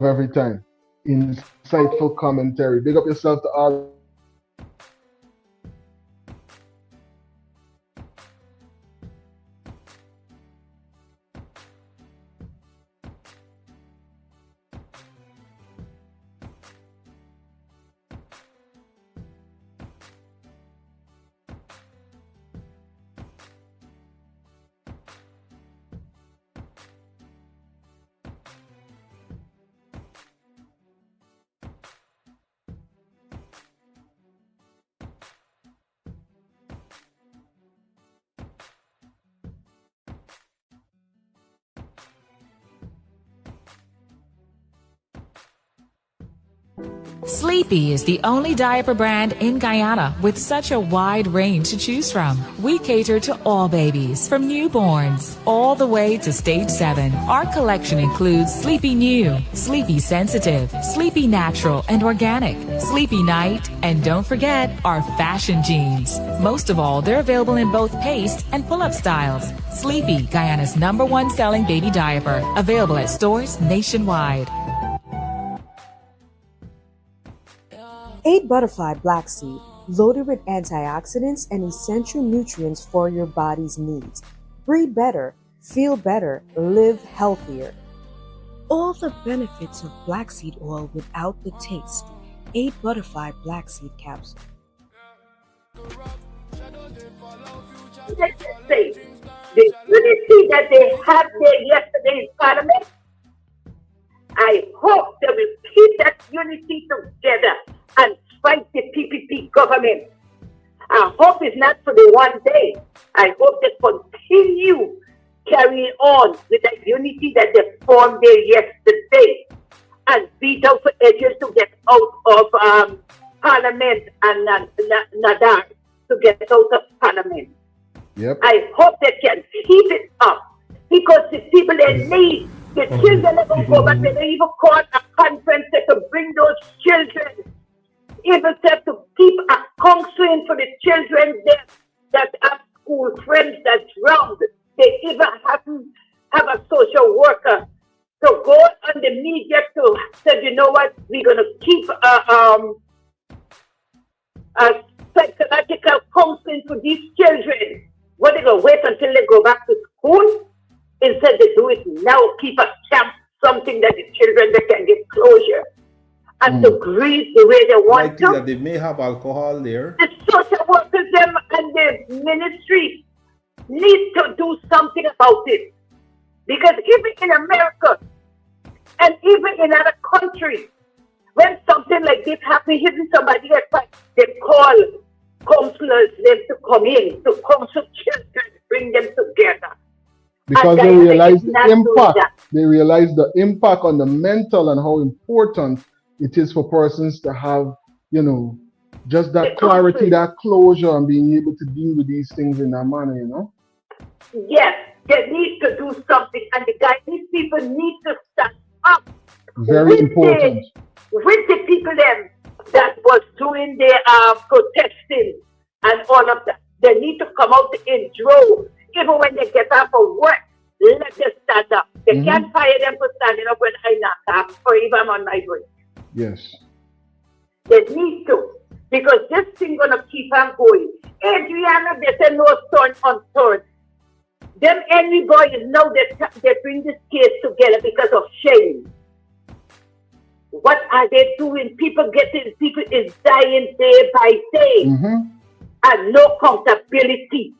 Every time. Insightful commentary. Big up yourself to all. Sleepy is the only diaper brand in Guyana with such a wide range to choose from. We cater to all babies, from newborns all the way to stage 7. Our collection includes Sleepy New, Sleepy Sensitive, Sleepy Natural and Organic, Sleepy Night, and don't forget our fashion jeans. Most of all, they're available in both paste and pull-up styles. Sleepy, Guyana's #1 selling baby diaper, available at stores nationwide. 8 Butterfly Black Seed, loaded with antioxidants and essential nutrients for your body's needs. Breathe better, feel better, live healthier. All the benefits of black seed oil without the taste. 8 Butterfly Black Seed Capsule. Let's just say, the unity that they had there yesterday in Parliament, I hope they will keep that unity together and fight the PPP government. I hope it's not for the one day. I hope they continue carrying on with that unity that they formed there yesterday and beat out for edges to get out of Parliament and Nadar to get out of Parliament. Yep. I hope they can keep it up because the people they need, the children that will go back, they even call a conference to bring those children. Even to keep a counseling for the children that have school friends that's round. They even haven't have a social worker to go on the media to say, you know what, we're going to keep a psychological counseling for these children. What, they going to wait until they go back to school? Instead they do it now, keep a camp, something that the children, they can get closure. And to grieve the way they want to. That they may have alcohol there. The social workers them and the ministry need to do something about it. Because even in America and even in other countries, when something like this happens, even somebody gets like, they call counselors them to come in, to counsel children, bring them together. Because they realize the impact. They realize the impact on the mental and how important it is for persons to have, you know, just that clarity, that closure, and being able to deal with these things in that manner, you know? Yes, they need to do something, and the Guyanese people need to stand up. Very important. With the people them that was doing their protesting and all of that. They need to come out in droves, even when they get off of work. Let them stand up. They can't fire them for standing up when I knock off or even on my break. Yes. They need to, because this thing gonna keep on going. Adriana, they say no stone unturned. Them enemy boys know they bring this case together because of shame. What are they doing? People is dying day by day, and no accountability.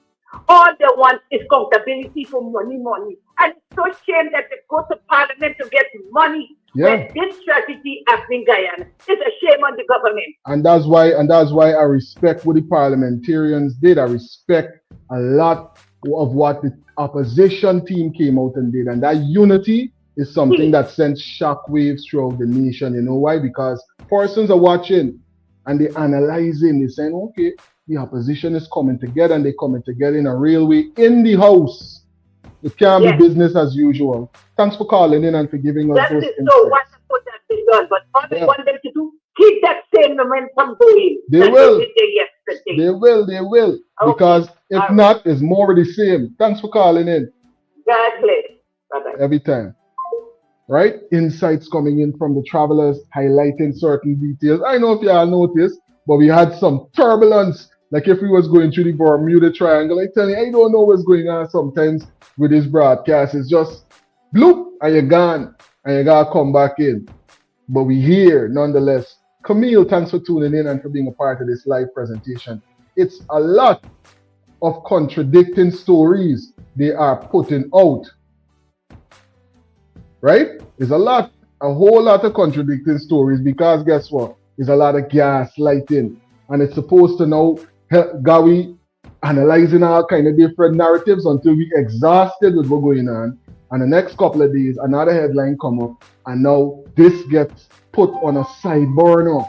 All they want is accountability for money. And it's so shame that they go to Parliament to get money. Yeah. When this strategy has been Guyana. It's a shame on the government. And that's why I respect what the parliamentarians did. I respect a lot of what the opposition team came out and did. And that unity is something that sends shockwaves throughout the nation. You know why? Because persons are watching and they're analyzing, they're saying, okay, the opposition is coming together, and they're coming together in a real way in the house. It can't be business as usual. Thanks for calling in and for giving us those insights. So wonderful that they done, but all we want them to do, keep that same momentum going. They will. They will. Okay. Because if not, it's more of the same. Thanks for calling in. God bless. Bye-bye. Every time. Right? Insights coming in from the travelers, highlighting certain details. I know if you all noticed, but we had some turbulence. Like if we was going through the Bermuda Triangle, I tell you, I don't know what's going on sometimes with this broadcast. It's just bloop, and you're gone, and you gotta come back in. But we here nonetheless. Camille, thanks for tuning in and for being a part of this live presentation. It's a lot of contradicting stories they are putting out. Right? It's a whole lot of contradicting stories, because guess what? There's a lot of gaslighting, and it's supposed to now help we analyzing all kind of different narratives until we exhausted with what's going on. And the next couple of days, another headline come up, and now this gets put on a side burner.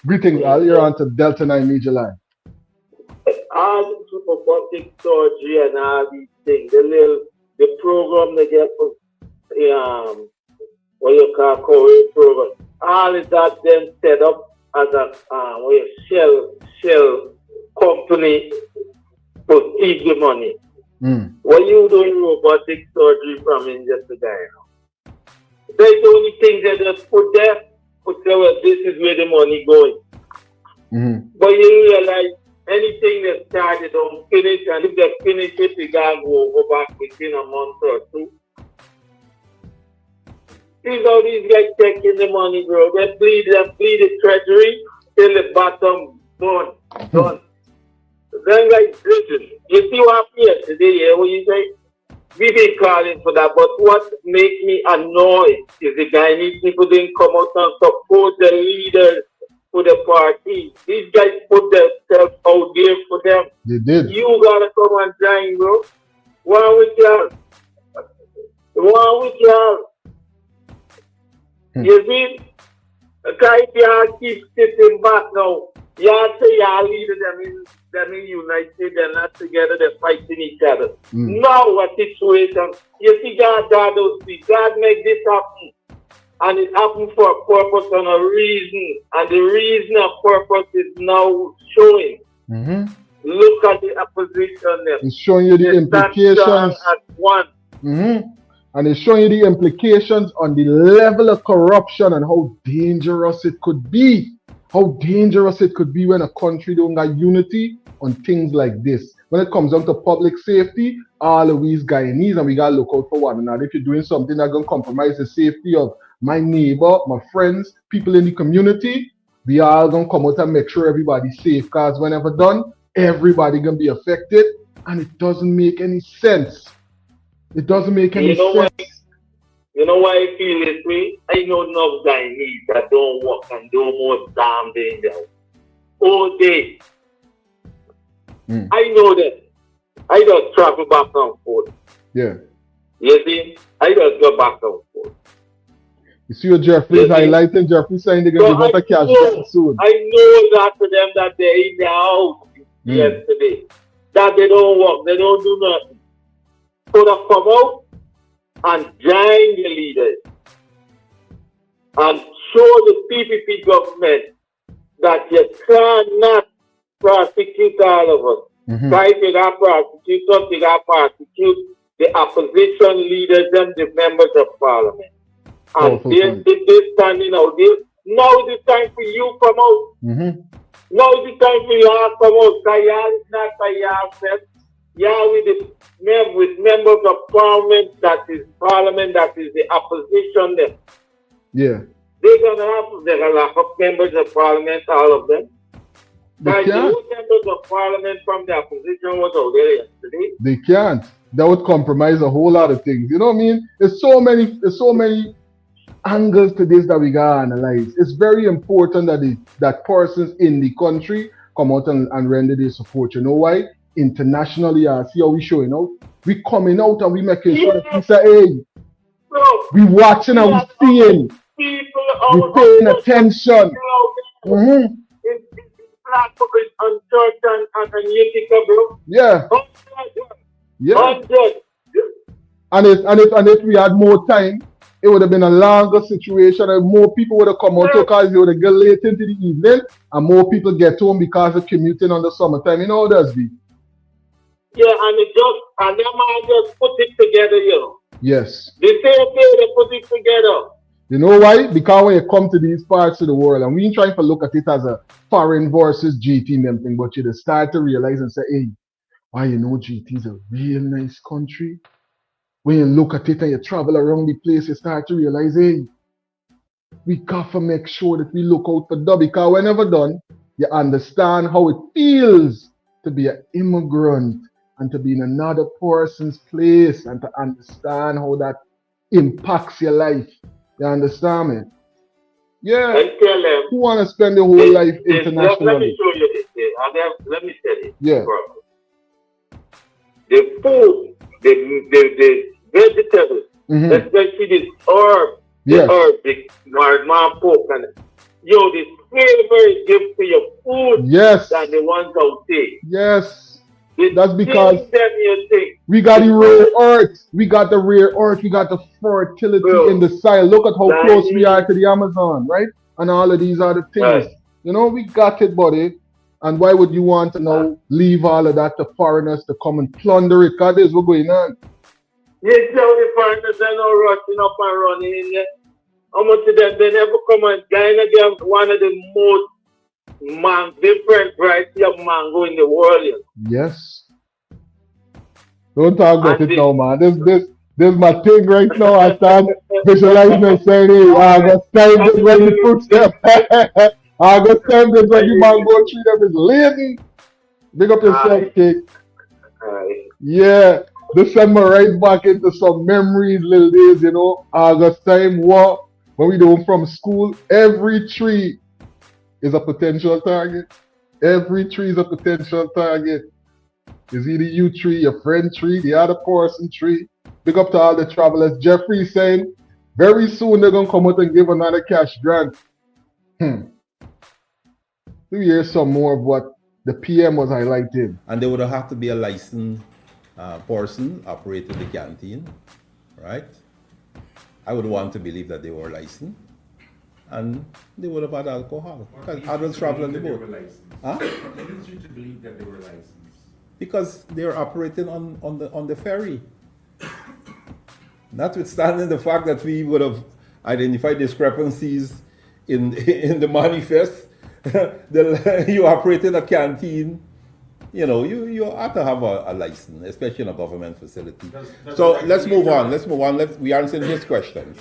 Greetings, Al. You're on to Delta9 Media Line. All the superbiotic surgery and all these things, the program they get for what you call COVID program, all of that then set up as a shell company to keep the money. What you doing robotic surgery from India to Guyana? That's the only thing they just put there, well, this is where the money going. But you realize anything that started don't finish, and if they finish it, they gotta go back within a month or two. See how these guys taking the money, bro. They bleed the treasury till the bottom done. Then guys, listen, you see what happened yesterday, yeah, what you say? We been calling for that, but what makes me annoyed is the Guyanese people didn't come out and support the leaders for the party. These guys put themselves out there for them. They did. You gotta come and join, bro. One with y'all. You see? Because if y'all keep sitting back now, y'all say y'all leader them in united, they're not together, they're fighting each other. Now a situation, you see God don't see. God make this happen. And it happened for a purpose and a reason. And the reason and purpose is now showing. Look at the opposition there. It's showing you the implications. At one. And it's showing you the implications on the level of corruption and how dangerous it could be. How dangerous it could be when a country don't got unity on things like this. When it comes down to public safety, all of these Guyanese, and we gotta look out for one another. If you're doing something that's gonna compromise the safety of my neighbor, my friends, people in the community, we all gonna come out and make sure everybody's safe. Because whenever done, everybody gonna be affected, and it doesn't make any sense. It doesn't make any sense. You know why I feel this way? I know enough Guyanese that don't work and do more damn day in there all day. I know that. I just travel back and forth. Yeah. You see? I just go back and forth. You see what Jeffrey's highlighting? Jeffrey saying they're going to give out a cash soon. I know that to them that they're in their house yesterday. That they don't work. They don't do nothing. So they come out and join the leaders and show the PPP government that you cannot prosecute all of us. Try to not prosecute us, you got prosecute the opposition leaders and the members of parliament. And they're standing out there. Now is the time for you come out. Now is the time for y'all come out. Because y'all is not by yourself. Y'all with members of parliament that is the opposition there. Yeah. They're gonna lock up members of parliament, all of them. Like two members of parliament from the opposition was out there yesterday. They can't. That would compromise a whole lot of things. You know what I mean? There's so many angles to this that we gotta analyze. It's very important that persons in the country come out and render their support. You know why? Internationally, I see how we showing out. We coming out and we making sure that we say, hey, we watching and we seeing. We paying attention. On church and Utica, bro. Yeah. Yeah. And if we had more time, it would have been a longer situation and more people would have come out because they would have got late into the evening and more people get home because of commuting on the summertime. You know how does be? Yeah, and them man just put it together, you know. Yes. They say okay, they put it together. You know why? Because when you come to these parts of the world, and we ain't trying to look at it as a foreign versus GT and them thing, but you just start to realize and say, hey, why you know GT is a real nice country? When you look at it and you travel around the place, you start to realize, hey, we got to make sure that we look out for them. Because whenever done, you understand how it feels to be an immigrant and to be in another person's place and to understand how that impacts your life. You understand me? Yeah. Tell them, who want to spend their whole life internationally? Let me show you this. Let me tell you. Yeah. The food, the vegetables, especially this herb, the herb, the man pork, and the favorite gift to your food Yes. than the ones out there. Yes. That's because Them you think. we got the rare earth. We got the rare earth. We got the fertility in the soil. Look at how close we are to the Amazon, right? And all of these other things. Right. You know, we got it, buddy. And why would you want to now leave all of that to foreigners to come and plunder it? Because this is what's going on. Yes, the foreigners are now rushing up and running in there. How much of them, they never come and Guyana, they have one of the most different variety of mango in the world. You know? Yes. Don't talk about it now, man. This my thing right now. I start visualizing and saying, hey, I got time this when the footstep. I got time this when the mango tree them is lazy. Big up yourself, kid. Yeah. This send me right back into some memories, little days, you know. August time, what? When we do from school, every tree is a potential target. Every tree is a potential target. Is either you tree, your friend tree, the other person tree. Big up to all the travelers. Jeffrey saying, very soon they're going to come out and give another cash grant. We hear some more of what the PM was highlighting. And there would have to be a licensed person operating the canteen, right? I would want to believe that they were licensed. And they would have had alcohol. Because adults travel on the boat. Huh? What leads you to believe that they were licensed? Because they're operating on the ferry. Notwithstanding the fact that we would have identified discrepancies in the manifest, you operate in a canteen, you know, you have to have a license, especially in a government facility. So let's move on. We answer his questions.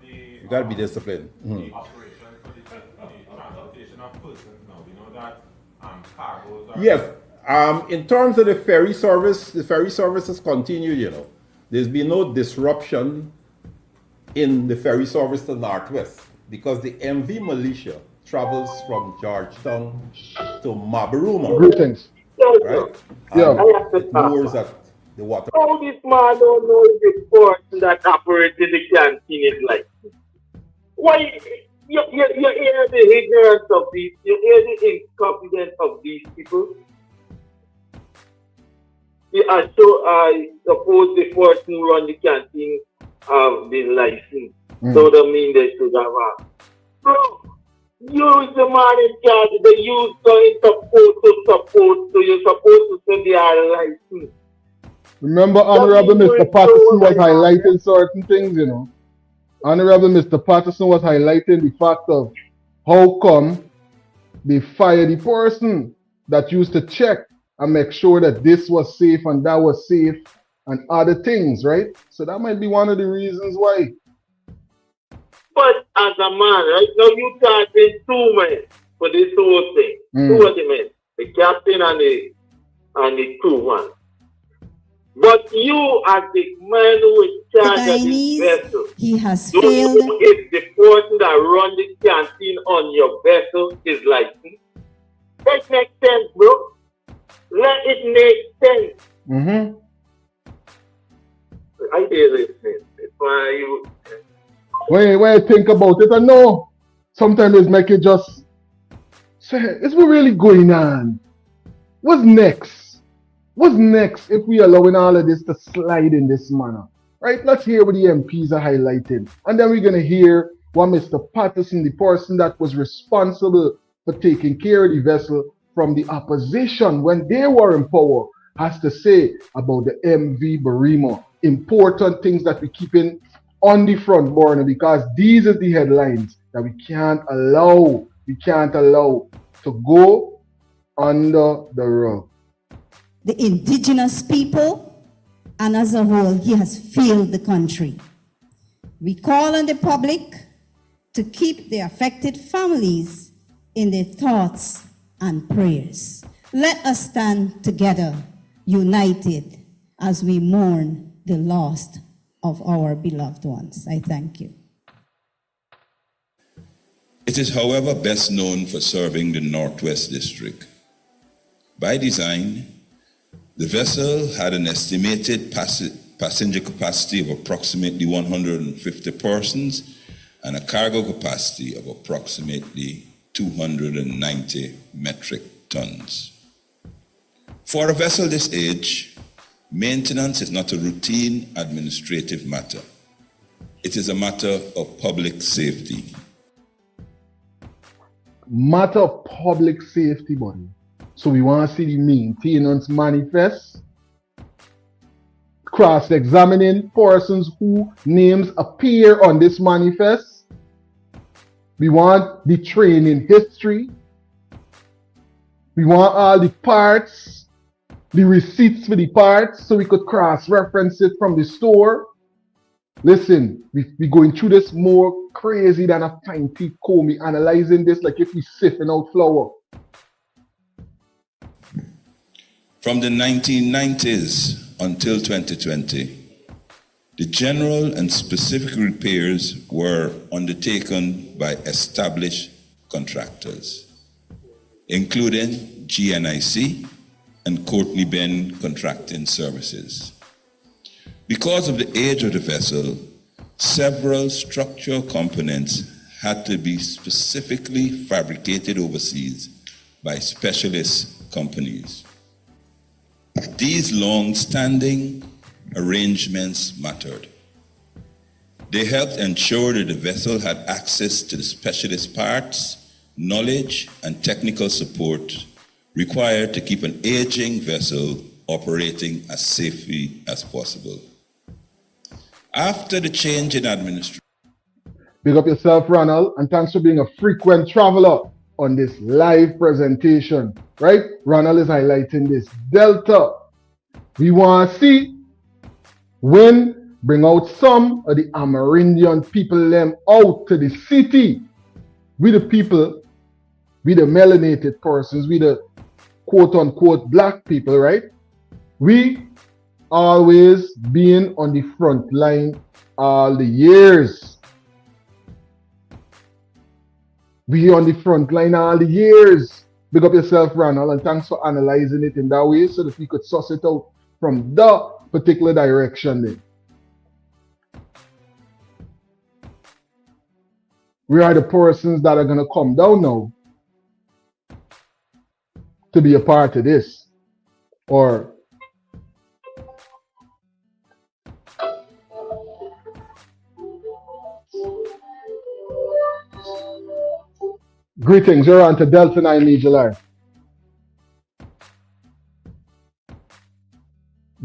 You got to be disciplined. The operation for the transportation of persons now, we know that cargoes are... Yes. In terms of the ferry service has continued, you know. There's been no disruption in the ferry service to Northwest because the MV Militia travels from Georgetown to Barima. Greetings. Right? Yeah. It moors at the water. How this man don't know the person that operates in the canteen is like? Why? You hear the ignorance of these, you hear the incompetence of these people. Yeah, so I suppose the person who run the canteen have been licensed. So that means they should have a... Bro, use the man in charge. They use going supposed to. You're supposed to say they are licensed. Remember, Honorable Mr. Patterson was highlighting certain things, you know. Honorable Mr. Patterson was highlighting the fact of how come they fire the person that used to check and make sure that this was safe and that was safe and other things, right? So that might be one of the reasons why. But as a man, right now you charging 2 men for this whole thing. 2 of the men, the captain and the crew man. But you, as the man who is charged of this vessel, he has don't failed. know if the person that run the canteen on your vessel is licensed. That makes sense, bro. Let it make sense. I hear this, man. It's why you... When you think about it, I know sometimes it's make you just say, is what really going on? What's next? What's next if we allowing all of this to slide in this manner? Right? Let's hear what the MPs are highlighting. And then we're going to hear what Mr. Patterson, the person that was responsible for taking care of the vessel from the opposition when they were in power, has to say about the MV Barima. Important things that we keep in on the front burner, because these are the headlines that we can't allow to go under the rug. The indigenous people, and as a whole, he has failed the country. We call on the public to keep the affected families in their thoughts and prayers. Let us stand together, united, as we mourn the loss of our beloved ones. I thank you. It is, however, best known for serving the Northwest District. By design, the vessel had an estimated passenger capacity of approximately 150 persons and a cargo capacity of approximately 290 metric tons. For a vessel this age, maintenance is not a routine administrative matter. It is a matter of public safety. Matter of public safety, buddy. So we want to see the maintenance manifest, cross-examining persons whose names appear on this manifest. We want the training history. We want all the parts, the receipts for the parts, so we could cross-reference it from the store. Listen, we're going through this more crazy than a fine teeth comb. We analyzing this like if we sifting out flour. From the 1990s until 2020, the general and specific repairs were undertaken by established contractors, including GNIC and Courtney Ben Contracting Services. Because of the age of the vessel, several structural components had to be specifically fabricated overseas by specialist companies. These long-standing arrangements mattered. They helped ensure that the vessel had access to the specialist parts, knowledge, and technical support required to keep an aging vessel operating as safely as possible. After the change in administration. Big up yourself, Ronald, and thanks for being a frequent traveler on this live presentation, right? Ronald is highlighting this Delta. We want to see when bring out some of the Amerindian people them out to the city. We the people, we the melanated persons, we the quote-unquote black people, right? We always being on the front line all the years. We on the front line all the years. Big up yourself, Ronald, and thanks for analyzing it in that way so that we could suss it out from the particular direction there. We are the persons that are going to come down now to be a part of this. Or greetings, you're on to Delta9 Media Live.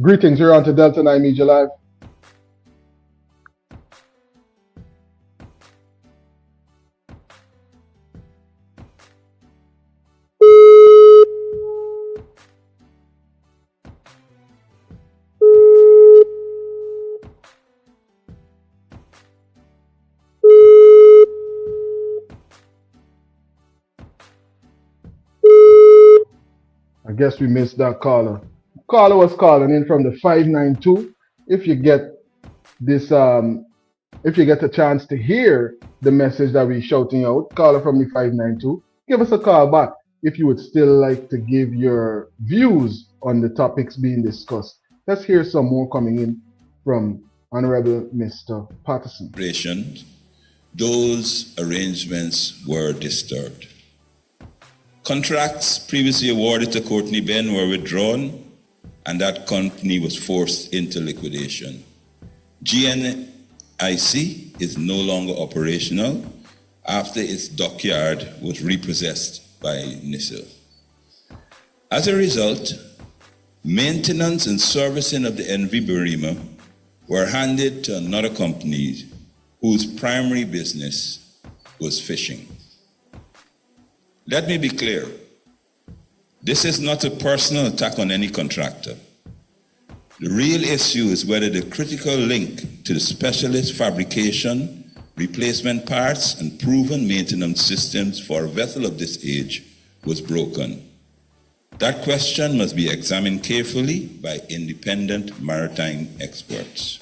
Greetings, you're on to Delta9 Media Live. I guess we missed that caller. Caller was calling in from the 592. If you get this, if you get a chance to hear the message that we're shouting out, caller from the 592, give us a call back if you would still like to give your views on the topics being discussed. Let's hear some more coming in from Honorable Mr. Patterson. Those arrangements were disturbed. Contracts previously awarded to Courtney Ben were withdrawn, and that company was forced into liquidation. GNIC is no longer operational after its dockyard was repossessed by NISIL. As a result, maintenance and servicing of the MV Barima were handed to another company whose primary business was fishing. Let me be clear. This is not a personal attack on any contractor. The real issue is whether the critical link to the specialist fabrication, replacement parts, and proven maintenance systems for a vessel of this age was broken. That question must be examined carefully by independent maritime experts.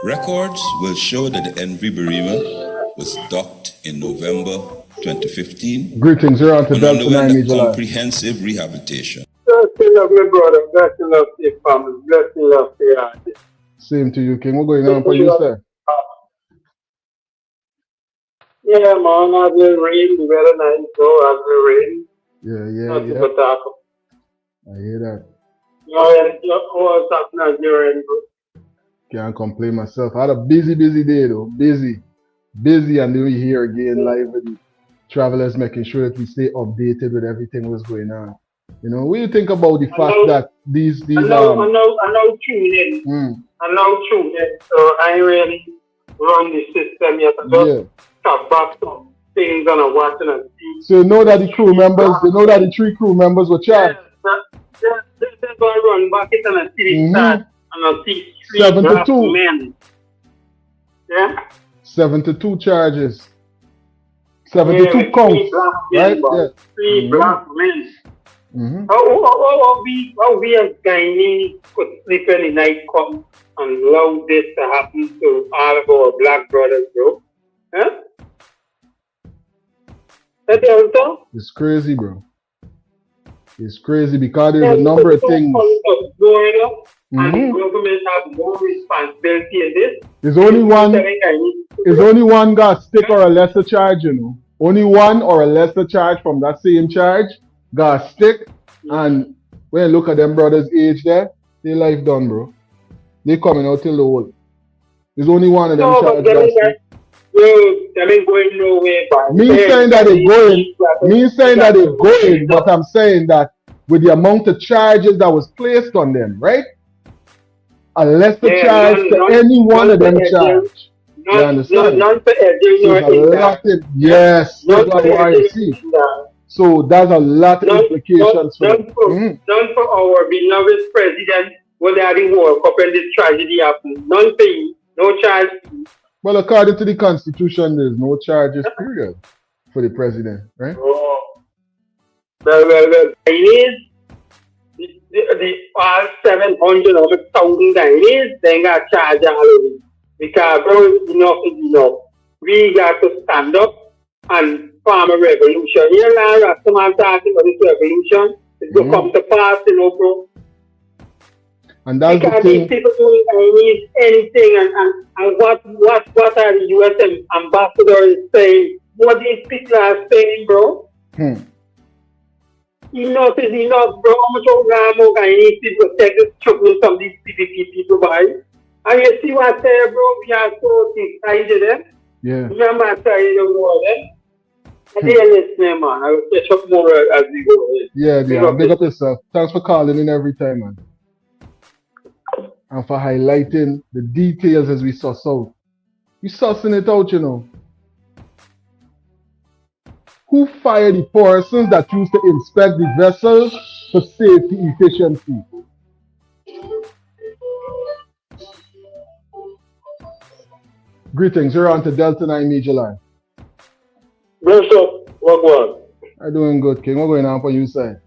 Records will show that the MV Barima was docked in November 2015. Greetings, you're on to and Delta9 underwent Media a Live. comprehensive rehabilitation. Blessing love, my brother. Blessing love to your family. Blessing love to your audience. Same to you, King. What's going on for you, sir? Yeah, man, I've been rain, the weather nice, so I've been rain. Yeah. Super taco. I hear that. What's up, Nigerian, bro? Can't complain myself. I had a busy day though. Busy, and then we here again live with the travelers, making sure that we stay updated with everything that's going on. You know, what do you think about the fact that these I know tune in. I know tune in. So I ain't really run the system yet. I just come back some things and I'm watching and see. So you know that the crew members, the 3 crew members were charged. They're going to run back it and I see the start and I see 3 black 72 men. Yeah? 72 charges. 72 counts. Right? Yeah. 3 black men. How we as Guyanese could sleep any night come and allow this to happen to all of our black brothers, bro? Huh? It's crazy, bro. It's crazy because there's a number of things. Going up, and the government has more responsibility in this. There's only one got stick or a lesser charge, you know. Only one or a lesser charge from that same charge got stick. And when you look at them brothers' age there, their life done, bro. They coming out till the whole. There's only one of them charged got stick. They ain't going nowhere. Me saying that they're going, but I'm saying that with the amount of charges that was placed on them, right? A lesser charge to any one of them charged. You understand? Yes, that's what I see. So there's a lot of implications for them. None for our beloved president when they had the World Cup and this tragedy happened. None for you, no charge. Well, according to the Constitution, there's no charges, period, for the president, right? Oh. Well, Guyanese, the all 700 of 1,000 Guyanese, they got charged already. Because, bro, enough is enough. We got to stand up and form a revolution. You know, Rastaman talking about this revolution. It's going to come to pass, you know, bro. And that's because the thing. these people doing Chinese anything, and what are the U.S. ambassadors saying? What these people are saying, bro? Enough is enough, bro. How much more Chinese people take this trouble from these PPP people by? And you see what I say, bro? We are so excited, eh? Yeah. Remember I tell you the word, eh? I didn't listen, man. I will catch up more as we go. Yeah. Big up yourself. Thanks for calling in every time, man. And for highlighting the details as we suss out. We sussing it out, you know. Who fired the persons that used to inspect the vessels for safety efficiency? Greetings, you're on to Delta9 Media line. What's up? What going? I'm doing good, King. What's going on for you side?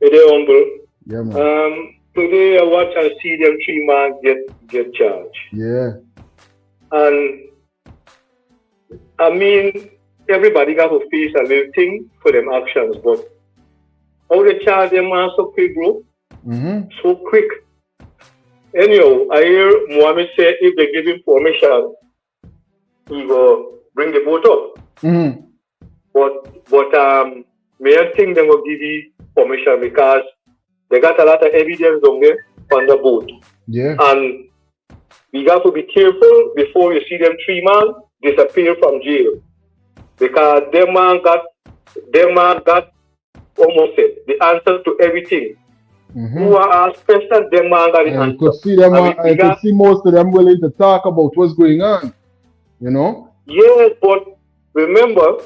Hey there, humble. Yeah, man. Today I watch and see them 3 men get charged. Yeah. And I mean, everybody got to face a little thing for them actions, but how they charge them man so quick, bro? So quick. Anyhow, I hear Mohammed say if they give him permission, he go bring the boat up. But may I think they will give you permission because they got a lot of evidence on there on the boat. Yeah. And we got to be careful before you see them 3 men disappear from jail. Because them man got almost it, the answer to everything. Who are asked questions, them man got the answer. I could see most of them willing to talk about what's going on. You know? Yes, but remember,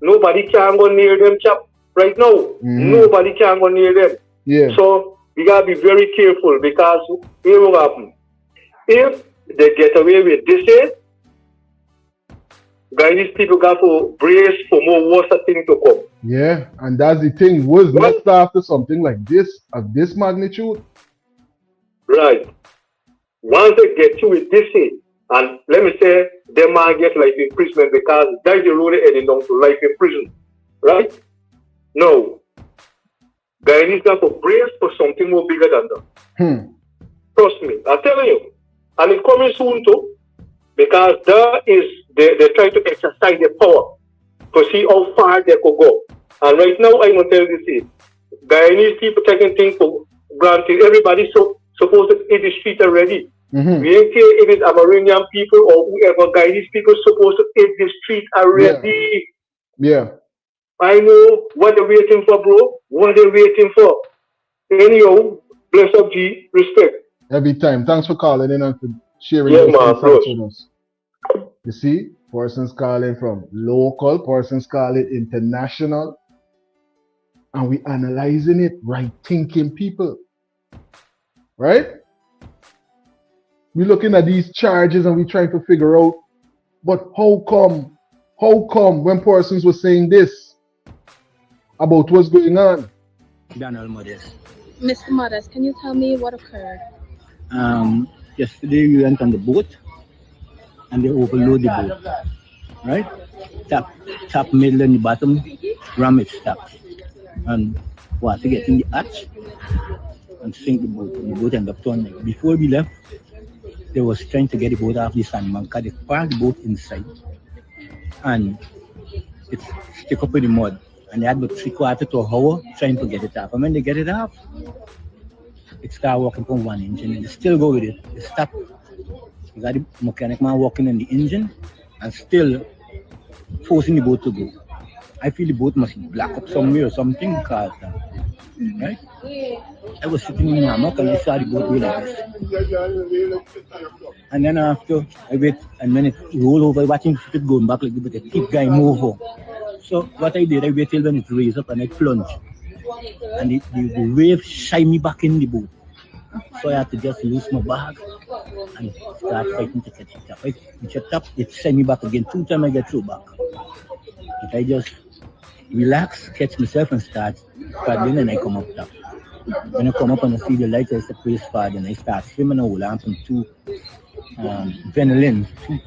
nobody can go near them, chap. Right now, nobody can go near them. Yeah. So we gotta be very careful because here will happen. If they get away with this, Guyanese people got to brace for more worse things to come. Yeah, and that's the thing. Was next after something like this, of this magnitude? Right. Once they get you with this, and let me say, they might get life imprisonment because that's the road heading down to life in prison. Right? No. Guyanese got to brace for something more bigger than that. Trust me, I'm telling you. And it's coming soon too. because they try to exercise their power to see how far they could go. And right now, I'm going to tell you this, Guyanese people taking things for granted. Everybody's supposed to hit the street already. We ain't care if it's Amerindian people or whoever. Guyanese people supposed to hit the street already. Yeah. I know what they're waiting for, bro. What they're waiting for. Anyhow, bless up, G. Respect. Every time. Thanks for calling in and for sharing Yeah, those man, insights with us. You see, persons calling from local, persons calling international, and we analyzing it, right thinking people. Right? We're looking at these charges and we're trying to figure out, but how come when persons were saying this about what's going on? Donald Modest. Mr. Modest, can you tell me what occurred? Yesterday we went on the boat and they overload the boat, right? Top middle and the bottom, ram it stops. And water get in the hatch and sink the boat. And the boat ended up turning. Before we left, they was trying to get the boat off the sandbank because they parked the boat inside. And it's stuck up in the mud. And they had about 3/4 to an hour trying to get it off. And when they get it off, it started working from one engine and they still go with it. They stop. You got the mechanic man working on the engine and still forcing the boat to go. I feel the boat must black up somewhere or something because, right? I was sitting in the hammock and I saw the boat go like this. And then after, I wait, and when it roll over, watching it going back like this, but the keep going over. So what I did, I waited till when it raised up and I plunged. And the wave shy me back in the boat. So I had to just loose my bag and start fighting to catch it up. I catch it up, it sent me back again. 2 times I get through back. But I just relax, catch myself and start paddling and I come up top. When I come up and I see the lights, I say praise God and I start swimming and hold on from 2 Venelin, 2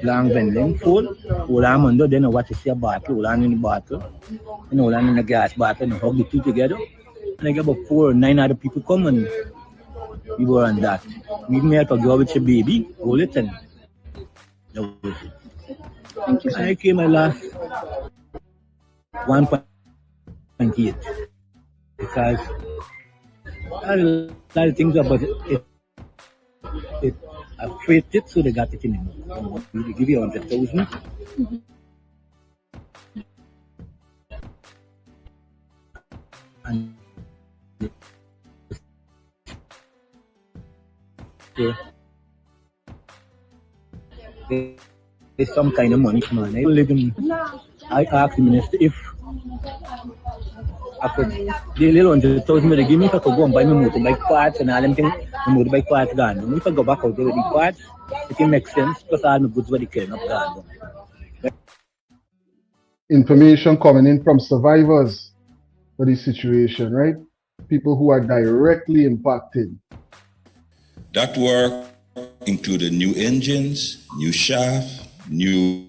long Venelin, 4, hold on under, then I watch to see a bottle, hold on in the bottle, and hold on in the gas bottle and hug the 2 together. And I get about 4 or 9 other people come and we were on that. We may have to go with your baby, hold it and that was it. Thank you, sir. And I came my last 1.8 because a lot of things about it afraid it, so they got it in the they give you 100,000. And there's some kind of money, man. I live in. I asked the minister if after the little 100,000 they give me, if I could go and buy my motorbike parts and all them things, the motorbike parts gone. And if I go back out there with the parts, it can make sense because all my goods were the killing up gone. Information coming in from survivors for this situation, right? People who are directly impacted. That work included new engines, new shaft, new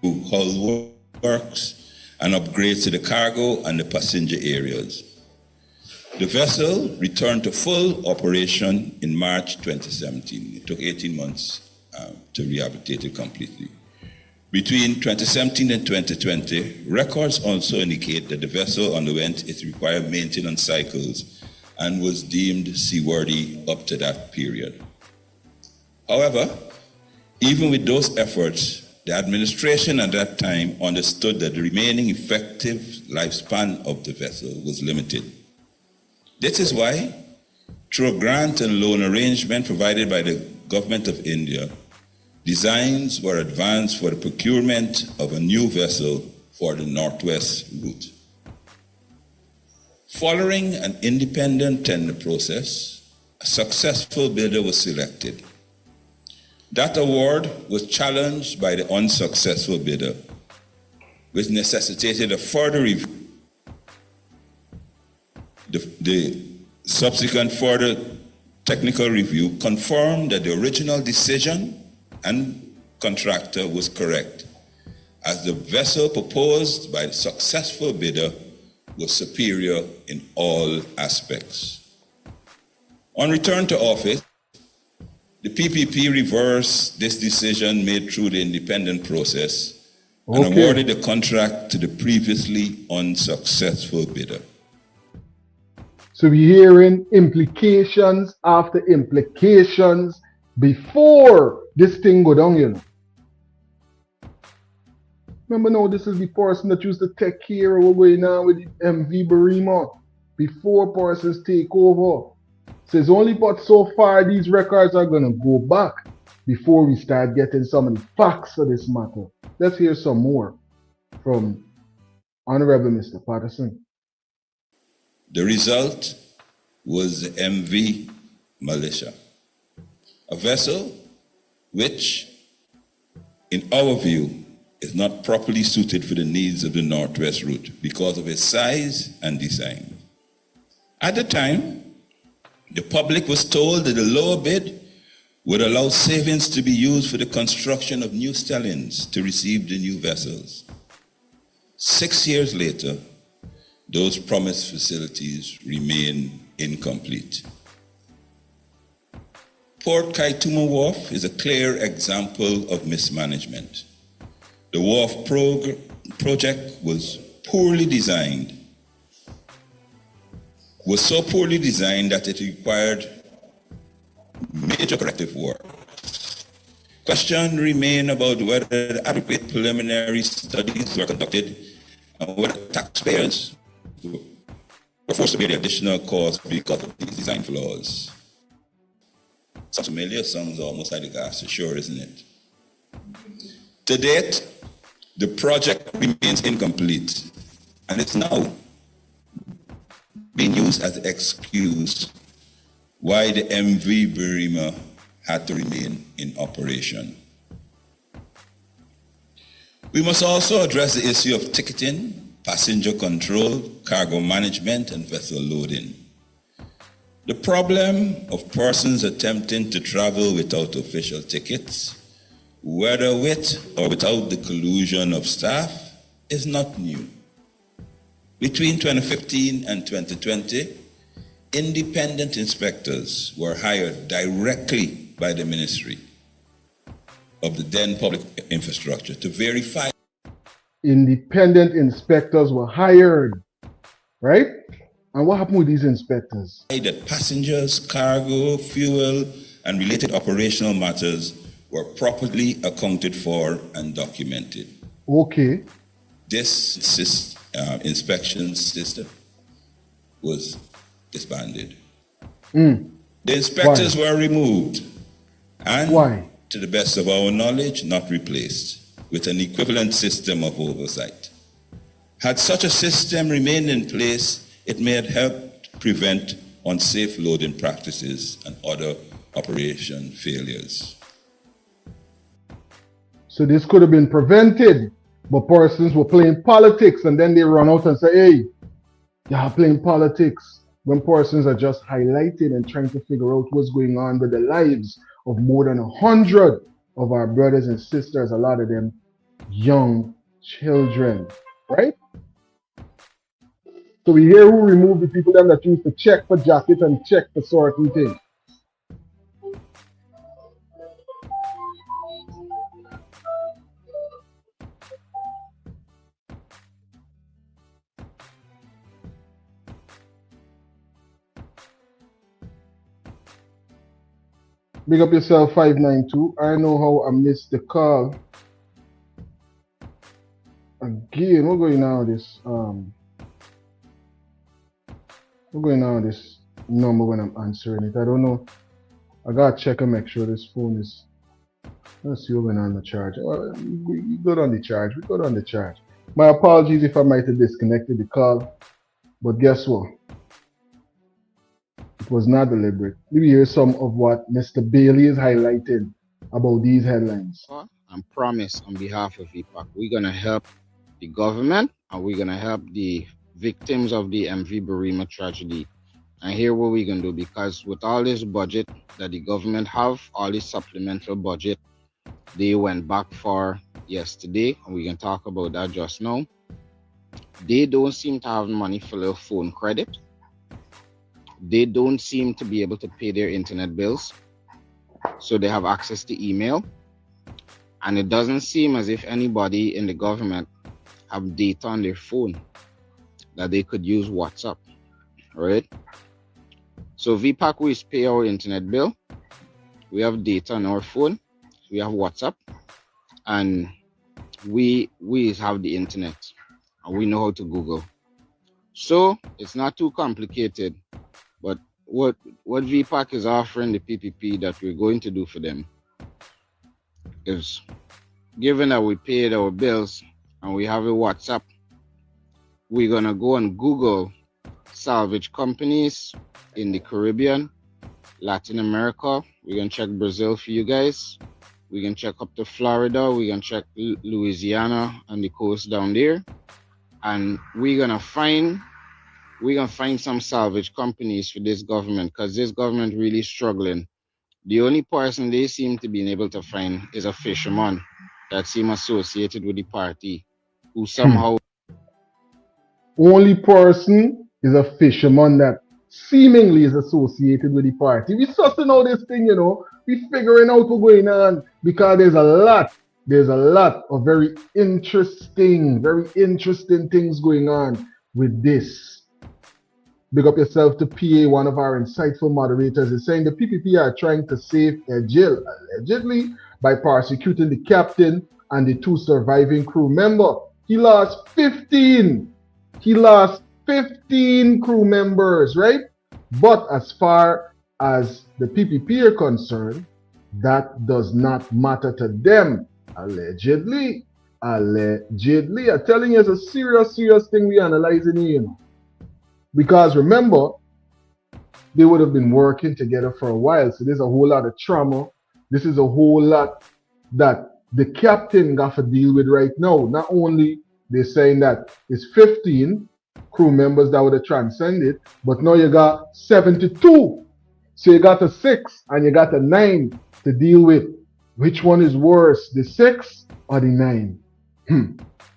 hull works, and upgrades to the cargo and the passenger areas. The vessel returned to full operation in March 2017. It took 18 months to rehabilitate it completely. Between 2017 and 2020, records also indicate that the vessel underwent its required maintenance cycles and was deemed seaworthy up to that period. However, even with those efforts, the administration at that time understood that the remaining effective lifespan of the vessel was limited. This is why, through a grant and loan arrangement provided by the Government of India, designs were advanced for the procurement of a new vessel for the Northwest route. Following an independent tender process, a successful bidder was selected. That award was challenged by the unsuccessful bidder, which necessitated a further review. The subsequent further technical review confirmed that the original decision and contractor was correct, as the vessel proposed by the successful bidder was superior in all aspects. On return to office, The PPP reversed this decision made through the independent process and awarded the contract to the previously unsuccessful bidder. So we're hearing implications after implications before this thing go down, you know. Remember now, this is the person that used to take care of what's going on with the MV Barima before persons take over. So it's only but so far these records are going to go back before we start getting some of the facts of this matter. Let's hear some more from Honorable Mr. Patterson. The result was the MV Militia, a vessel which, in our view, is not properly suited for the needs of the Northwest route because of its size and design. At the time, the public was told that the lower bid would allow savings to be used for the construction of new stellings to receive the new vessels. 6 years later, those promised facilities remain incomplete. Port Kaituma Wharf is a clear example of mismanagement. The wharf project was so poorly designed that it required major corrective work. Questions remain about whether adequate preliminary studies were conducted and whether taxpayers were forced to bear the additional cost because of these design flaws. Sounds familiar, sounds almost like the gas ashore, isn't it? To date, the project remains incomplete, and it's now being used as an excuse why the MV Barima had to remain in operation. We must also address the issue of ticketing, passenger control, cargo management, and vessel loading. The problem of persons attempting to travel without official tickets, whether with or without the collusion of staff, is not new. Between 2015 and 2020, independent inspectors were hired directly by the Ministry of the then Public Infrastructure to verify. Independent inspectors were hired, right? And what happened with these inspectors? That passengers, cargo, fuel, and related operational matters were properly accounted for and documented. Okay. This inspection system was disbanded. The inspectors were removed and, to the best of our knowledge, not replaced with an equivalent system of oversight. Had such a system remained in place, it may have helped prevent unsafe loading practices and other operation failures. So this could have been prevented, but persons were playing politics and then they run out and say, hey, you're playing politics, when persons are just highlighting and trying to figure out what's going on with the lives of more than 100 of our brothers and sisters, a lot of them young children, right? So we hear who removed the people that used to check for jacket and check for certain things. Big up yourself, 592. I know how I missed the call. Again, what's going on with this? What's going on with this number when I'm answering it? I don't know. I gotta check and make sure this phone is. Let's see what's going on the charge. We got on the charge. We got on the charge. My apologies if I might have disconnected the call, but guess what? It was not deliberate. Let me hear some of what Mr. Bailey is highlighting about these headlines. And promise on behalf of EPAC, we're going to help the government and we're going to help the victims of the MV Barima tragedy. And here what we're going to do, because with all this budget that the government have, all this supplemental budget, they went back for yesterday, and we can talk about that just now. They don't seem to have money for their phone credit. They don't seem to be able to pay their internet bills. so they have access to email. And it doesn't seem as if anybody in the government have data on their phone that they could use WhatsApp, right? So VPAC, we pay our internet bill. We have data on our phone. We have WhatsApp, and we have the internet, and we know how to Google. So it's not too complicated. But what VPAC is offering the PPP that we're going to do for them is, given that we paid our bills and we have a WhatsApp, we're gonna go and Google salvage companies in the Caribbean, Latin America. We're gonna check Brazil for you guys. We can check up to Florida. We can check Louisiana and the coast down there, and we're gonna find some salvage companies for this government, because this government really struggling. The only person they seem to be able to find is a fisherman that seem associated with the party, who somehow Only person is a fisherman that seemingly is associated with the party. We sussing out this thing, you know. We figuring out what's going on, because there's a lot of very interesting things going on with this. Big up yourself to PA, one of our insightful moderators, is saying the PPP are trying to save Ejil, allegedly, by prosecuting the captain and the 2 surviving crew members. He lost 15 crew members, right? But as far as the PPP are concerned, that does not matter to them. Allegedly. I'm telling you, it's a serious thing we analyzing here, you know. Because remember, they would have been working together for a while. So there's a whole lot of trauma. This is a whole lot that the captain got to deal with right now. Not only they're saying that it's 15 crew members that would have transcended, but now you got 72. So you got a 6 and you got a 9 to deal with. Which one is worse, the 6 or the 9?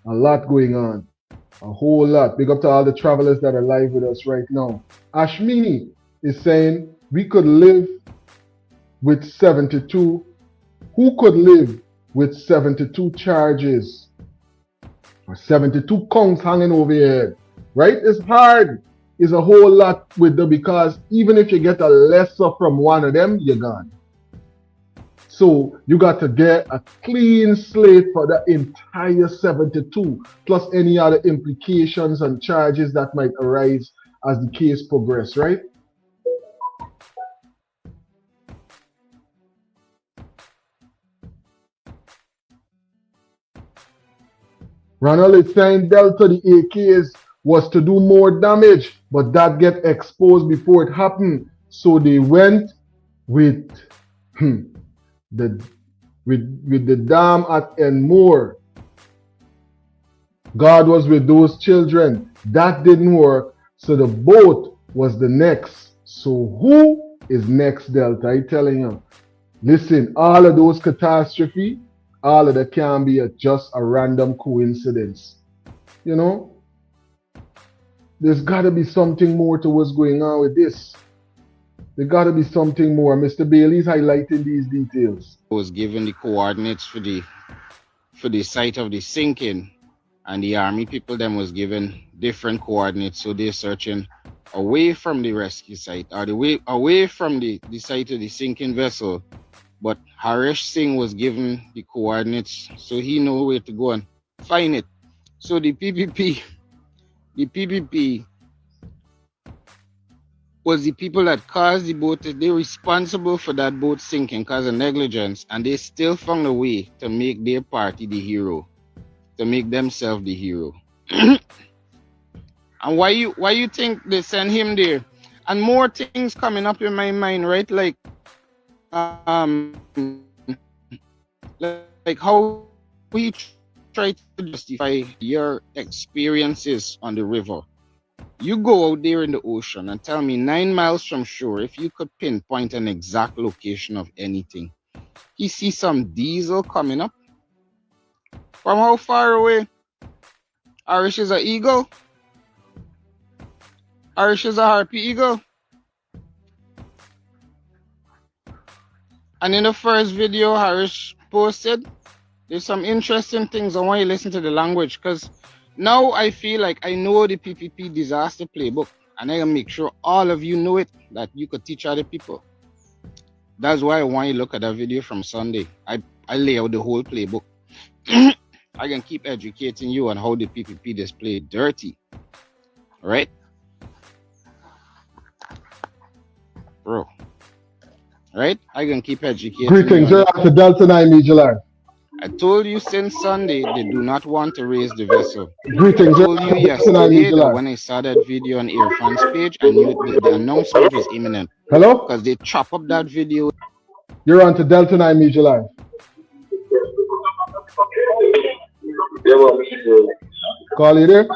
A lot going on. A whole lot. Big up to all the travelers that are live with us right now. Ashmini is saying we could live with 72. Who could live with 72 charges or 72 counts hanging over your head? Right? It's hard. It's a whole lot with them, because even if you get a lesser from one of them, you're gone. So you got to get a clean slate for the entire 72, plus any other implications and charges that might arise as the case progresses, right? Ronald is saying Delta, the AKs, was to do more damage, but that get exposed before it happened. So they went with the dam at Enmore. God was with those children. That didn't work. So the boat was the next. So who is next, Delta? I'm telling you. Listen, all of those catastrophes, all of that can be just a random coincidence. You know? There's got to be something more to what's going on with this. There got to be something more. Mr. Bailey's highlighting these details. Was given the coordinates for the site of the sinking, and the army people them was given different coordinates, so they're searching away from the rescue site, or the way away from the site of the sinking vessel. But Harish Singh was given the coordinates, so he know where to go and find it. So the PPP was the people that caused the boat. They're responsible for that boat sinking because of negligence, and they still found a way to make their party the hero, to make themselves the hero. And why you think they send him there? And more things coming up in my mind, right? Like how we try to justify your experiences on the river. You go out there in the ocean and tell me 9 miles from shore, if you could pinpoint an exact location of anything. You see some diesel coming up. From how far away? Irish is an eagle? Irish is a harpy eagle? And in the first video Harris posted, there's some interesting things. I want you to listen to the language, because now I feel like I know the PPP disaster playbook, and I can make sure all of you know it, that you could teach other people. That's why I want you to look at that video from Sunday. I lay out the whole playbook. I can keep educating you on how the PPP display dirty, right? Bro, right? I can keep educating Greetings, you you're on to Delta9 Media Live. I told you since Sunday they do not want to raise the vessel. Greetings, I told you yesterday that when I saw that video on Irfan's page, I knew the announcement was imminent. Hello? Because they chop up that video. You're on to Delta9 Media Live. Call you there?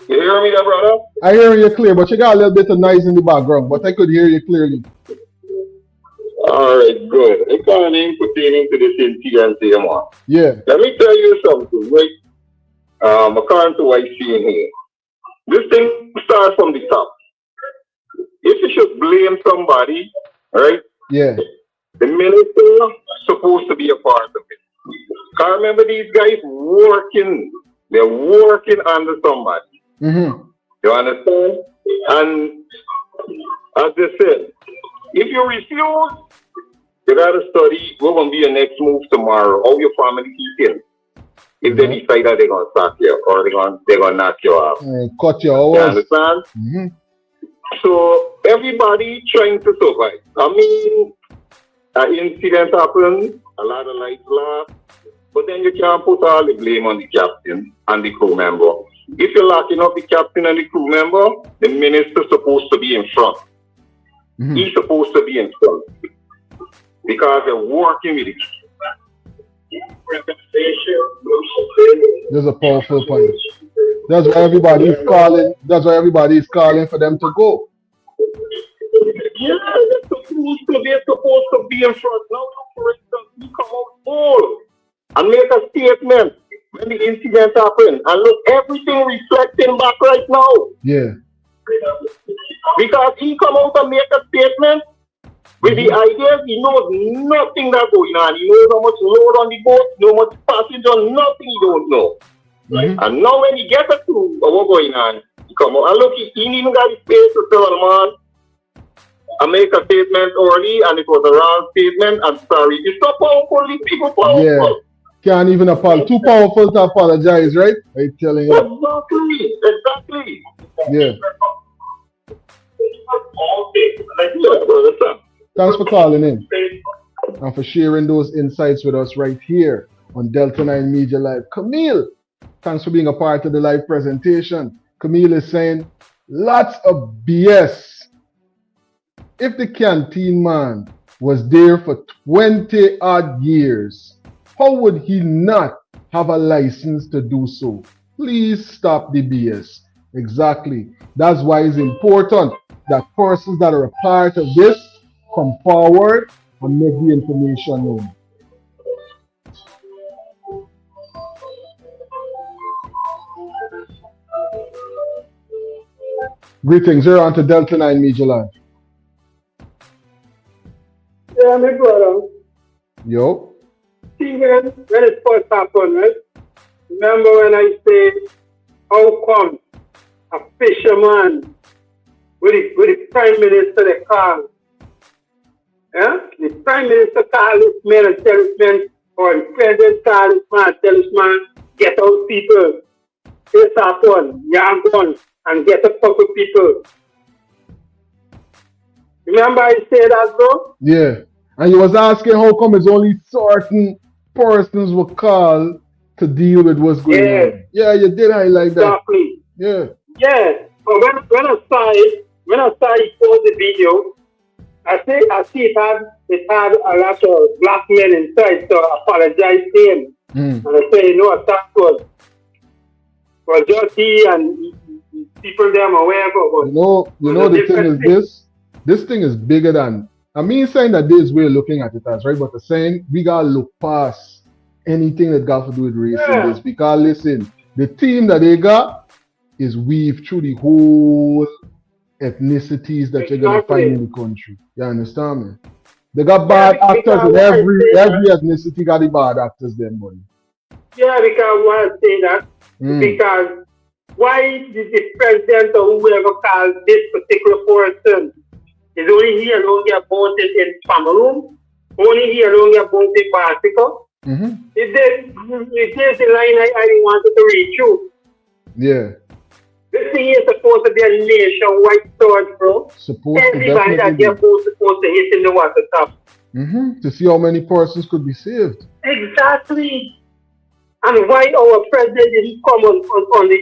You hear me there, brother? I hear you clear, but you got a little bit of noise in the background, but I could hear you clearly. Alright, good. I can't even pertaining to this incident here, man. Yeah. Let me tell you something, right? According to what I see in here, this thing starts from the top. If you should blame somebody, right? Yeah. The minister is supposed to be a part of it. Can't remember these guys working. They're working under somebody. Mm-hmm. You understand? And as they said, if you refuse, you gotta study what gonna be your next move tomorrow, how your family eating. If they decide that they're gonna sack you or they're gonna knock you off. Cut your hours. You understand? Mm-hmm. So everybody trying to survive. I mean, an incident happened, a lot of lives lost, but then you can't put all the blame on the captain and the crew member. If you're locking up the captain and the crew member, the minister's supposed to be in front. Mm-hmm. He's supposed to be in front because they're working with it. There's a powerful point. That's why everybody is calling. That's why everybody is calling for them to go. Yeah, they're supposed to be in front. Now, for instance, you come out full and make a statement when the incident happened, and look, everything reflecting back right now. Yeah. Because he come out and make a statement with the ideas, he knows nothing that's going on. He knows how much load on the boat, no much passenger, nothing he don't know. Mm-hmm. And now when he gets a clue of what's going on, he come out. And look, he even got the space to tell the man, I make a statement early and it was a wrong statement. I'm sorry. It's so powerful, these people powerful. Yeah. Can't even apologize. Too powerful to apologize, right? I'm telling you. Exactly. Yeah. Thanks for calling in and for sharing those insights with us right here on Delta9 Media Live. Camille, thanks for being a part of the live presentation. Camille is saying, lots of BS. If the canteen man was there for 20 odd years, how would he not have a license to do so? Please stop the BS. Exactly. That's why it's important that persons that are a part of this come forward and make the information known. Greetings, you're on to Delta9 Media Live. Yeah, my brother. Yo. See, when it first happened, right? Remember when I said, how come a fisherman with the Prime Minister they call? Yeah? The Prime Minister call this man and tell this man, or the President call this man and tell this man, get out people. This happened, young gun, and get a couple people. Remember I said that, bro? Yeah. And you was asking how come it's only certain persons were called to deal with what's going on. Yeah, you did highlight that. Exactly. Yeah. Yeah. But when I saw it post the video, I see it had a lot of black men inside, so I apologize to him. And I say, that was just he and people them or whatever. But you know the thing is this thing is bigger than, I mean saying that this way looking at it as, right? But the saying we gotta look past anything that got to do with race in this. Because listen, the team that they got, is weave through the whole ethnicities that you're gonna find in the country. You understand me? They got bad actors in every ethnicity. Got the bad actors, then, buddy. Yeah, because why I say that? Because why did the president or whoever called this particular person is only here alone about it in Cameroon, only here alone about it in Africa? It is the line I wanted to reach you. Yeah. This thing is supposed to be a nationwide storage, bro. Everybody that they're supposed to hit in the water top. To see how many persons could be saved. Exactly. And why our president didn't come on the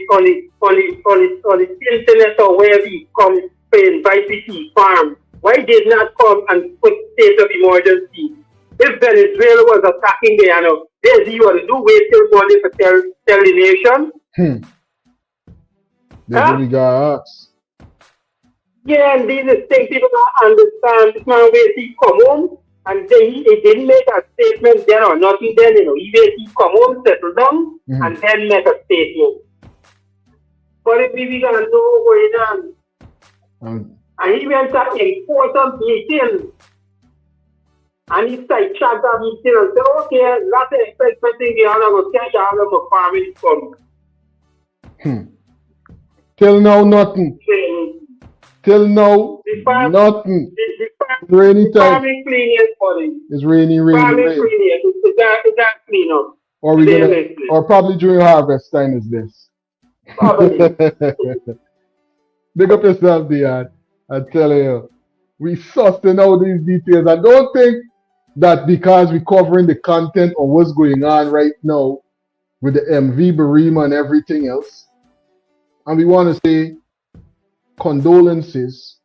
internet or wherever he comes to invite people to farm? Why did not come and put state of emergency? If Venezuela was attacking Guyana, there's you want to do wait till morning for tell the nation? They really got asked. Yeah, and these are things people don't understand. This man wait he come home and then he didn't make a statement then or nothing then, you know. He wait he come home, settle down, and then make a statement. But if we gonna know what's going on. And he went to an important meeting. And he said, chat that meeting and said, okay, let's expect something the other will catch out of a family come. Till now, nothing. Till now, nothing. It's rainy time. Farming cleaning for it. It's rainy. Farming cleaning. It's that clean up. Or probably during harvest time is this. Probably. Big up yourself, Dion. I tell you, we sussing out these details. I don't think that because we're covering the content of what's going on right now with the MV Barima and everything else, and we want to say condolences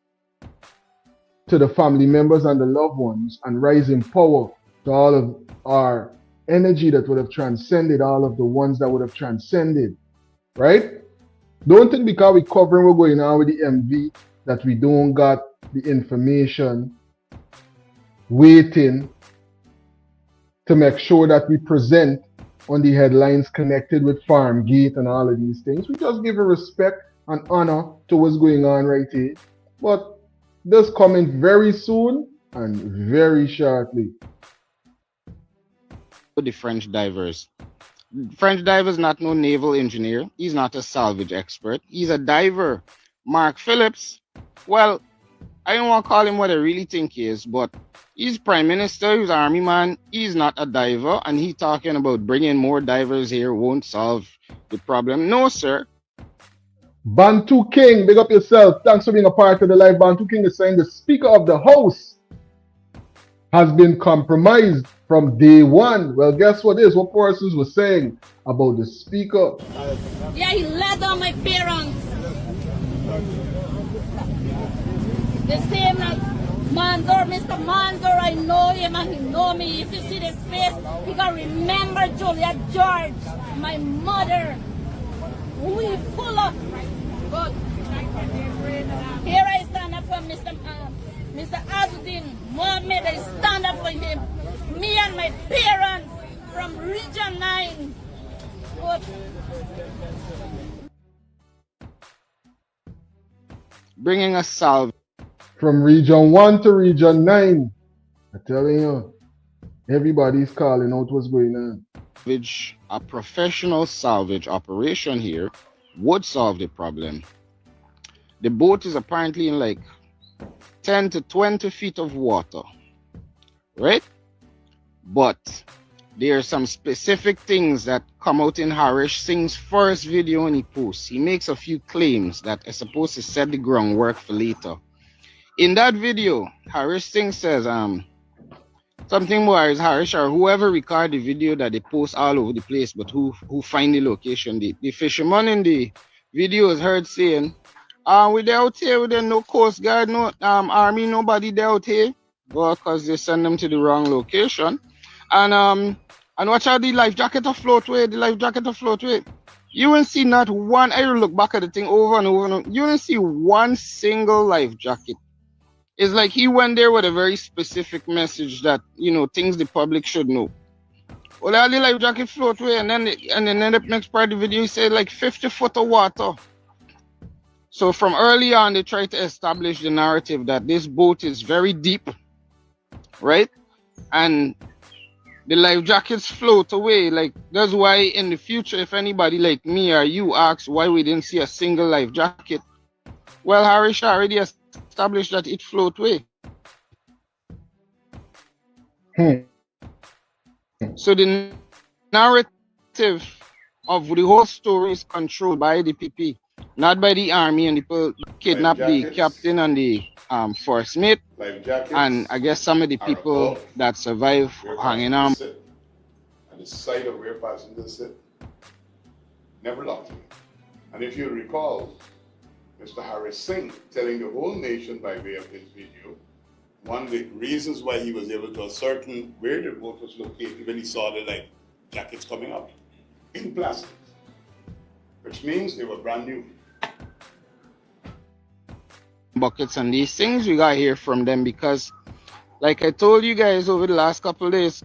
to the family members and the loved ones and rising power to all of our energy that would have transcended all of the ones that would have transcended, right? Don't think because we're covering what's going on with the MV that we don't got the information waiting to make sure that we present on the headlines connected with farm gate and all of these things. We just give a respect and honor to what's going on right here. But this coming very soon and very shortly. The French divers. French diver is not no naval engineer. He's not a salvage expert. He's a diver. Mark Phillips, well, I don't want to call him what I really think he is, but he's prime minister, he's army man, he's not a diver, and he talking about bringing more divers here won't solve the problem. No, sir. Bantu King, big up yourself. Thanks for being a part of the live. Bantu King is saying the Speaker of the House has been compromised from day one. Well, guess what is? What persons were saying about the Speaker? Yeah, he led on my parents. The same like Manzor, Mr. Manzor, I know him and he know me. If you see this face, you can remember Julia George, my mother. We full of good. Here I stand up for Mr. Azuddin Mohammed. I stand up for him. Me and my parents from Region 9. Good. Bringing a salve. From Region 1 to Region 9. I'm telling you, everybody's calling out what's going on. A professional salvage operation here would solve the problem. The boat is apparently in like 10 to 20 feet of water, right? But there are some specific things that come out in Harish Singh's first video when he posts. He makes a few claims that are supposed to set the groundwork for later. In that video, Harish Singh says something more is Harish or whoever record the video that they post all over the place, but who find the location. The fisherman in the video is heard saying, we there out here, with no Coast Guard, no army, nobody there out here. Well, because they send them to the wrong location. And watch how the life jacket afloat with, You won't see not one, I look back at the thing over and over and over. You won't see one single life jacket. It's like he went there with a very specific message that, you know, things the public should know. Well, all the life jacket float away, and then the next part of the video, he said like 50 foot of water. So from early on, they tried to establish the narrative that this boat is very deep, right? And the life jackets float away. Like, that's why in the future, if anybody like me or you asks why we didn't see a single life jacket, well, Harish already established that it float away. So the narrative of the whole story is controlled by the PP, not by the army, and the people kidnap the captain and the first mate, and I guess some of the people that survive hanging on. And the sight of where passengers sit never lost me. And if you recall, Mr. Harris Singh telling the whole nation by way of his video, one of the reasons why he was able to ascertain where the boat was located when he saw the life jackets coming up in plastic, which means they were brand new. Buckets and these things, we got to hear from them because, like I told you guys over the last couple of days,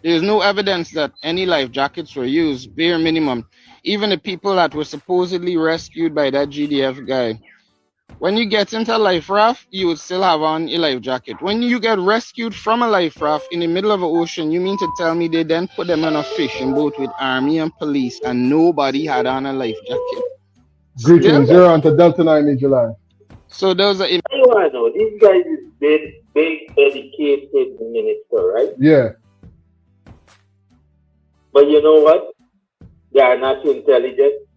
there's no evidence that any life jackets were used, bare minimum. Even the people that were supposedly rescued by that GDF guy, when you get into a life raft, you would still have on a life jacket. When you get rescued from a life raft in the middle of an ocean, you mean to tell me they then put them on a fishing boat with army and police and nobody had on a life jacket? Greetings, you're on to Delta9 Media Live. So those are... I know, this guy is big educated minister, right? Yeah. But you know what? They are not intelligent.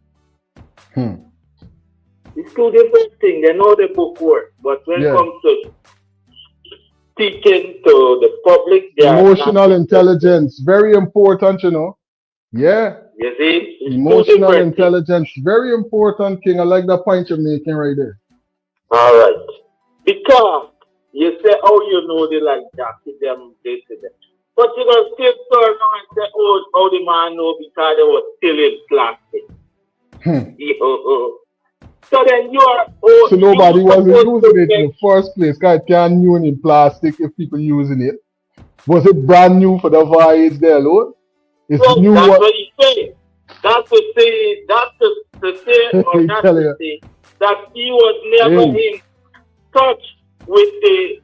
It's two different things. They know the book work, but when it comes to speaking to the public, they emotional intelligence, very important, you know. Yeah. You see? Emotional intelligence, very important, King. I like that point you're making right there. All right. Because you say, oh, you know the life jacket, them, this and that. But you can still turn on and say, oh, how the man know because they were still in plastic. So then you are... Oh, so nobody wasn't using it in the first place. Because it can't new in plastic if people using it. Was it brand new for the voyage there alone? It's so new. That's what he said. That's to say, or not to say, that he was never in touch with the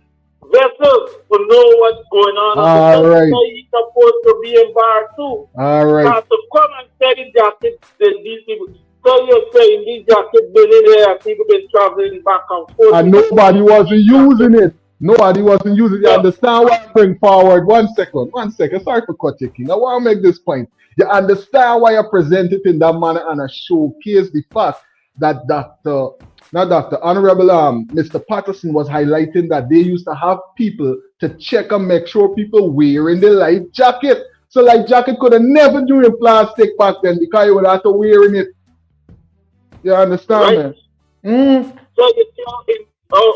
vessels to know what's going on. All right. So he's supposed to be in bar too. All right. Now to come and tell the jacket, these people. So you're saying these jackets been in there, people been traveling back and forth. And nobody wasn't using it. Nobody wasn't using it. You understand what I bring forward? One second. Sorry for cut you, King. I want to make this point. You understand why I present it in that manner and I showcase the fact that Honorable Mr. Patterson was highlighting that they used to have people to check and make sure people wearing the life jacket. So life jacket could have never do in plastic back then because you would have to wearing it. You understand, man? So you know how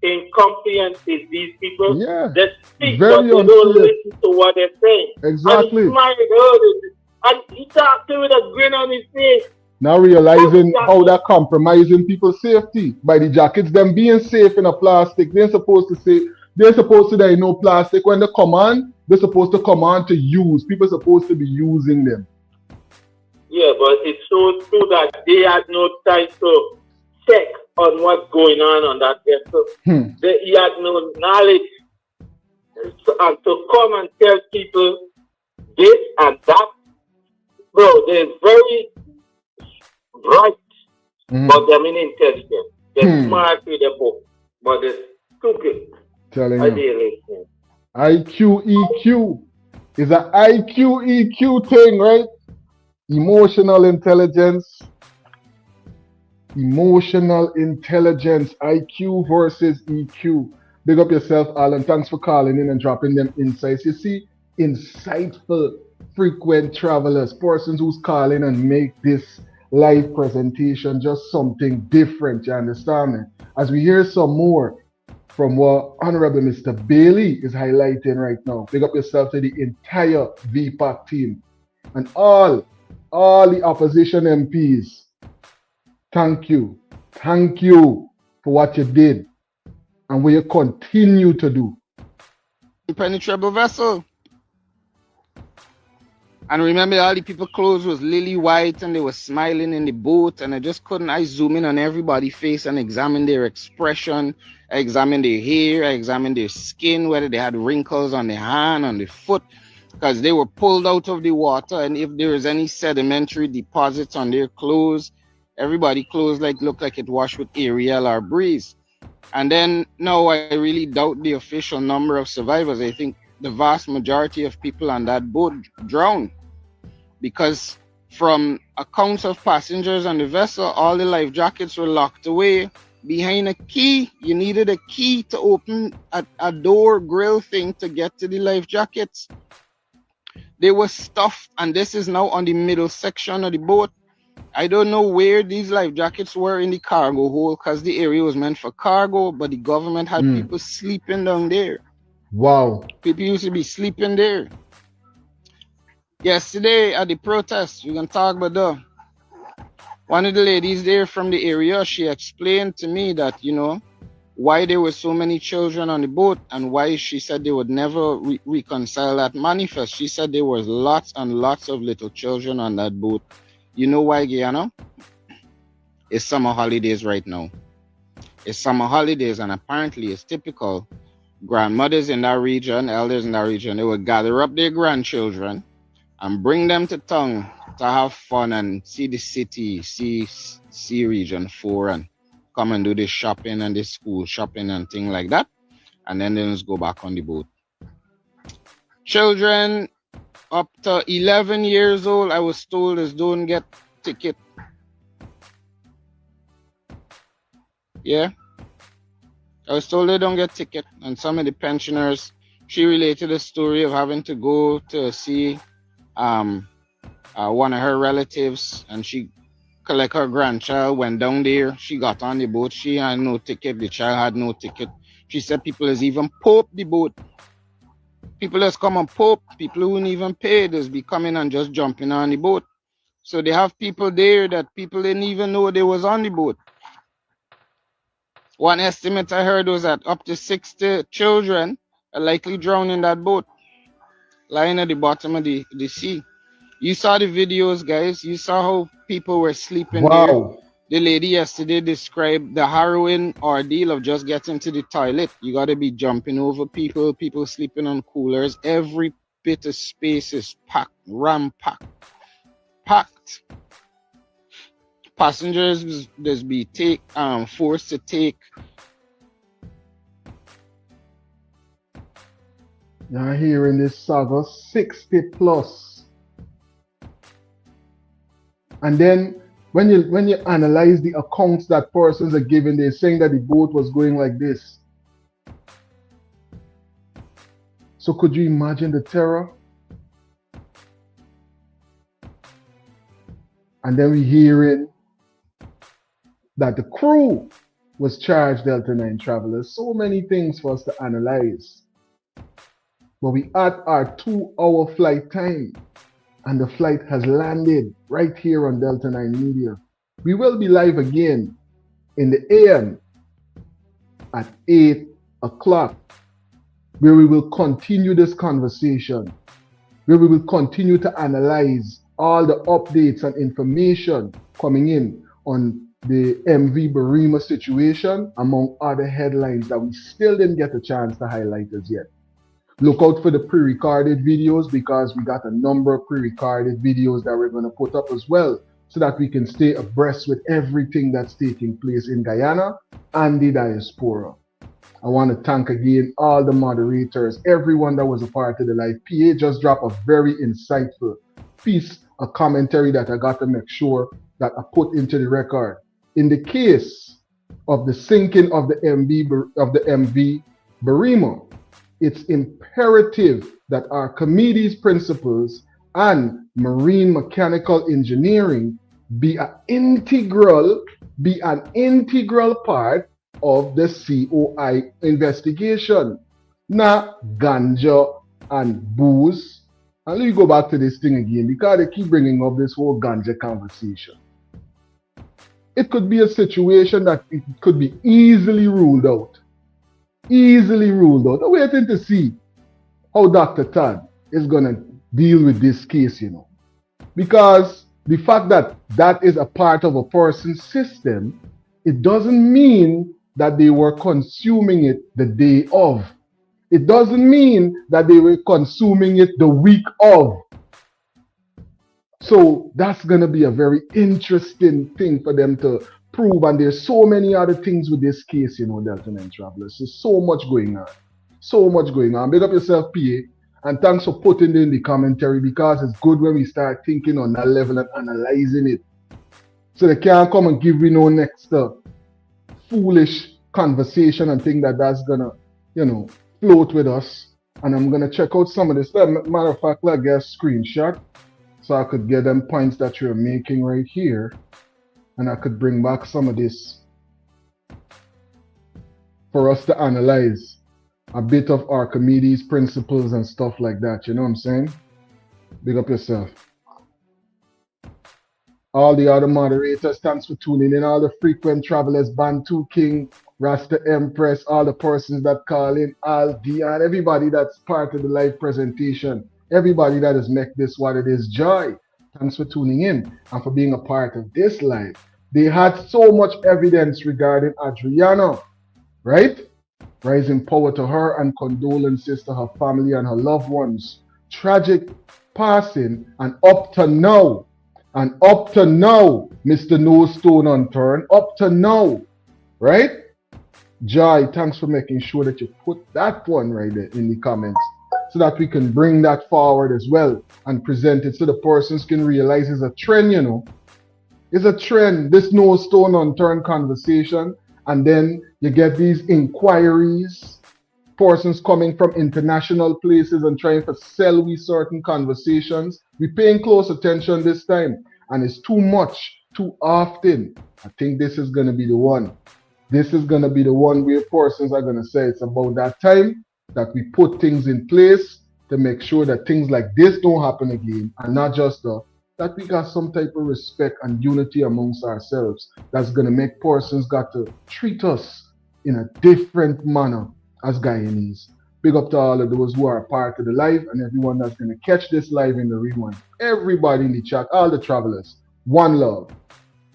incompetent is these people? Yeah. They speak, very but they don't listen to what they're saying. Exactly. And he talked with a grin on his face. Now realizing how they're compromising people's safety by the jackets, them being safe in a plastic. They're supposed to they know plastic. When they come on, they're supposed to come on to use. People are supposed to be using them. Yeah, but it's so true that they had no time to check on what's going on that vessel. He had no knowledge. And to come and tell people this and that, bro, they're very bright, but they're intelligent. They're smart with the book, but they're stupid. Telling you. IQ, EQ is an IQ, EQ thing, right? Emotional intelligence, IQ versus EQ. Big up yourself, Alan. Thanks for calling in and dropping them insights. You see, insightful, frequent travelers, persons who's calling and make this live presentation just something different. You understand me? As we hear some more from what Honorable Mr. Bailey is highlighting right now. Big up yourself to the entire VPAC team and all the opposition MPs. Thank you for what you did and what you continue to do. Impenetrable vessel. And remember, all the people clothes was lily white and they were smiling in the boat. And I zoom in on everybody's face and examine their expression. I examined their hair. I examined their skin, whether they had wrinkles on their hand, on their foot, because they were pulled out of the water. And if there was any sedimentary deposits on their clothes, everybody's clothes looked like it washed with Ariel or Breeze. And then now I really doubt the official number of survivors. I think the vast majority of people on that boat drowned, because from accounts of passengers on the vessel, all the life jackets were locked away behind a key. You needed a key to open a door grill thing to get to the life jackets. They were stuffed, and this is now on the middle section of the boat. I don't know where these life jackets were in the cargo hold, because the area was meant for cargo, but the government had people sleeping down there. Wow. People used to be sleeping there. Yesterday at the protest, we're going to talk about one of the ladies there from the area. She explained to me that, why there were so many children on the boat, and why she said they would never reconcile that manifest. She said there was lots and lots of little children on that boat. You know why, Guyana? It's summer holidays right now. It's summer holidays, and apparently it's typical. Grandmothers in that region, elders in that region, they would gather up their grandchildren and bring them to town to have fun and see the city, see region 4, and come and do this shopping and this school shopping and things like that. And then they just go back on the boat. Children up to 11 years old, I was told, is don't get ticket. Yeah. I was told they don't get ticket. And some of the pensioners, she related a story of having to go to see one of her relatives, and she collect her grandchild, went down there. She got on the boat. She had no ticket. The child had no ticket. She said people has even pope the boat. People just come and pope. People who wouldn't even pay, just be coming and just jumping on the boat. So they have people there that people didn't even know they was on the boat. One estimate I heard was that up to 60 children are likely drowned in that boat, lying at the bottom of the sea. You saw the videos, guys. You saw how people were sleeping there. The lady yesterday described the harrowing ordeal of just getting to the toilet. You got to be jumping over people sleeping on coolers. Every bit of space is packed, ram-packed, packed. Passengers just be forced to take. Now here in this saga, 60 plus. And then when you analyze the accounts that persons are giving, they're saying that the boat was going like this. So could you imagine the terror? And then we hearing that the crew was charged Delta9 travelers. So many things for us to analyze. But we at our 2-hour flight time, and the flight has landed right here on Delta9 Media. We will be live again in the AM at 8 o'clock, where we will continue this conversation, where we will continue to analyze all the updates and information coming in on the MV Barima situation, among other headlines that we still didn't get a chance to highlight as yet. Look out for the pre-recorded videos, because we got a number of pre-recorded videos that we're going to put up as well, so that we can stay abreast with everything that's taking place in Guyana and the diaspora. I want to thank again all the moderators, everyone that was a part of the live. PA just dropped a very insightful piece of commentary that I got to make sure that I put into the record. In the case of the sinking of the MV Barima, it's imperative that our committee's principles and marine mechanical engineering be an integral part of the C.O.I. investigation, not ganja and booze. And let me go back to this thing again, because they keep bringing up this whole ganja conversation. It could be a situation that it could be easily ruled out. Easily ruled out. I'm waiting to see how Dr. Todd is going to deal with this case, because the fact that that is a part of a person's system, it doesn't mean that they were consuming it the day of. It doesn't mean that they were consuming it the week of. So that's going to be a very interesting thing for them to prove. And there's so many other things with this case, Delta9 Travelers. There's so much going on. So much going on. Big up yourself, PA. And thanks for putting in the commentary, because it's good when we start thinking on that level and analyzing it. So they can't come and give me no next foolish conversation and think that that's going to, float with us. And I'm going to check out some of this. Matter of fact, I get a screenshot so I could get them points that you're making right here. And I could bring back some of this for us to analyze a bit of Archimedes principles and stuff like that. You know what I'm saying? Big up yourself. All the other moderators, thanks for tuning in. All the frequent travelers, Bantu King, Rasta Empress, all the persons that call in, Al, Dion, everybody that's part of the live presentation, everybody that has made this what it is, Joy. Thanks for tuning in and for being a part of this live. They had so much evidence regarding Adriana, right? Rising power to her and condolences to her family and her loved ones. Tragic passing, and up to now, Mr. No Stone Unturned, up to now, right? Joy, thanks for making sure that you put that one right there in the comments so that we can bring that forward as well and present it so the persons can realize it's a trend, It's a trend, this No Stone Unturned conversation. And then you get these inquiries, persons coming from international places and trying to sell we certain conversations. We're paying close attention this time, and it's too much, too often. I think this is going to be the one. This is going to be the one where persons are going to say it's about that time that we put things in place to make sure that things like this don't happen again, and not just that we got some type of respect and unity amongst ourselves that's going to make persons got to treat us in a different manner as Guyanese. Big up to all of those who are a part of the live and everyone that's going to catch this live in the rewind. Everybody in the chat, all the travelers, one love.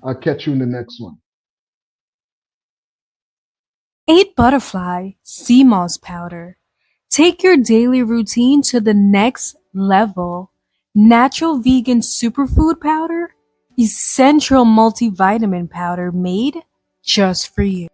I'll catch you in the next one. 8 Butterfly Sea Moss Powder. Take your daily routine to the next level. Natural vegan superfood powder, essential multivitamin powder made just for you.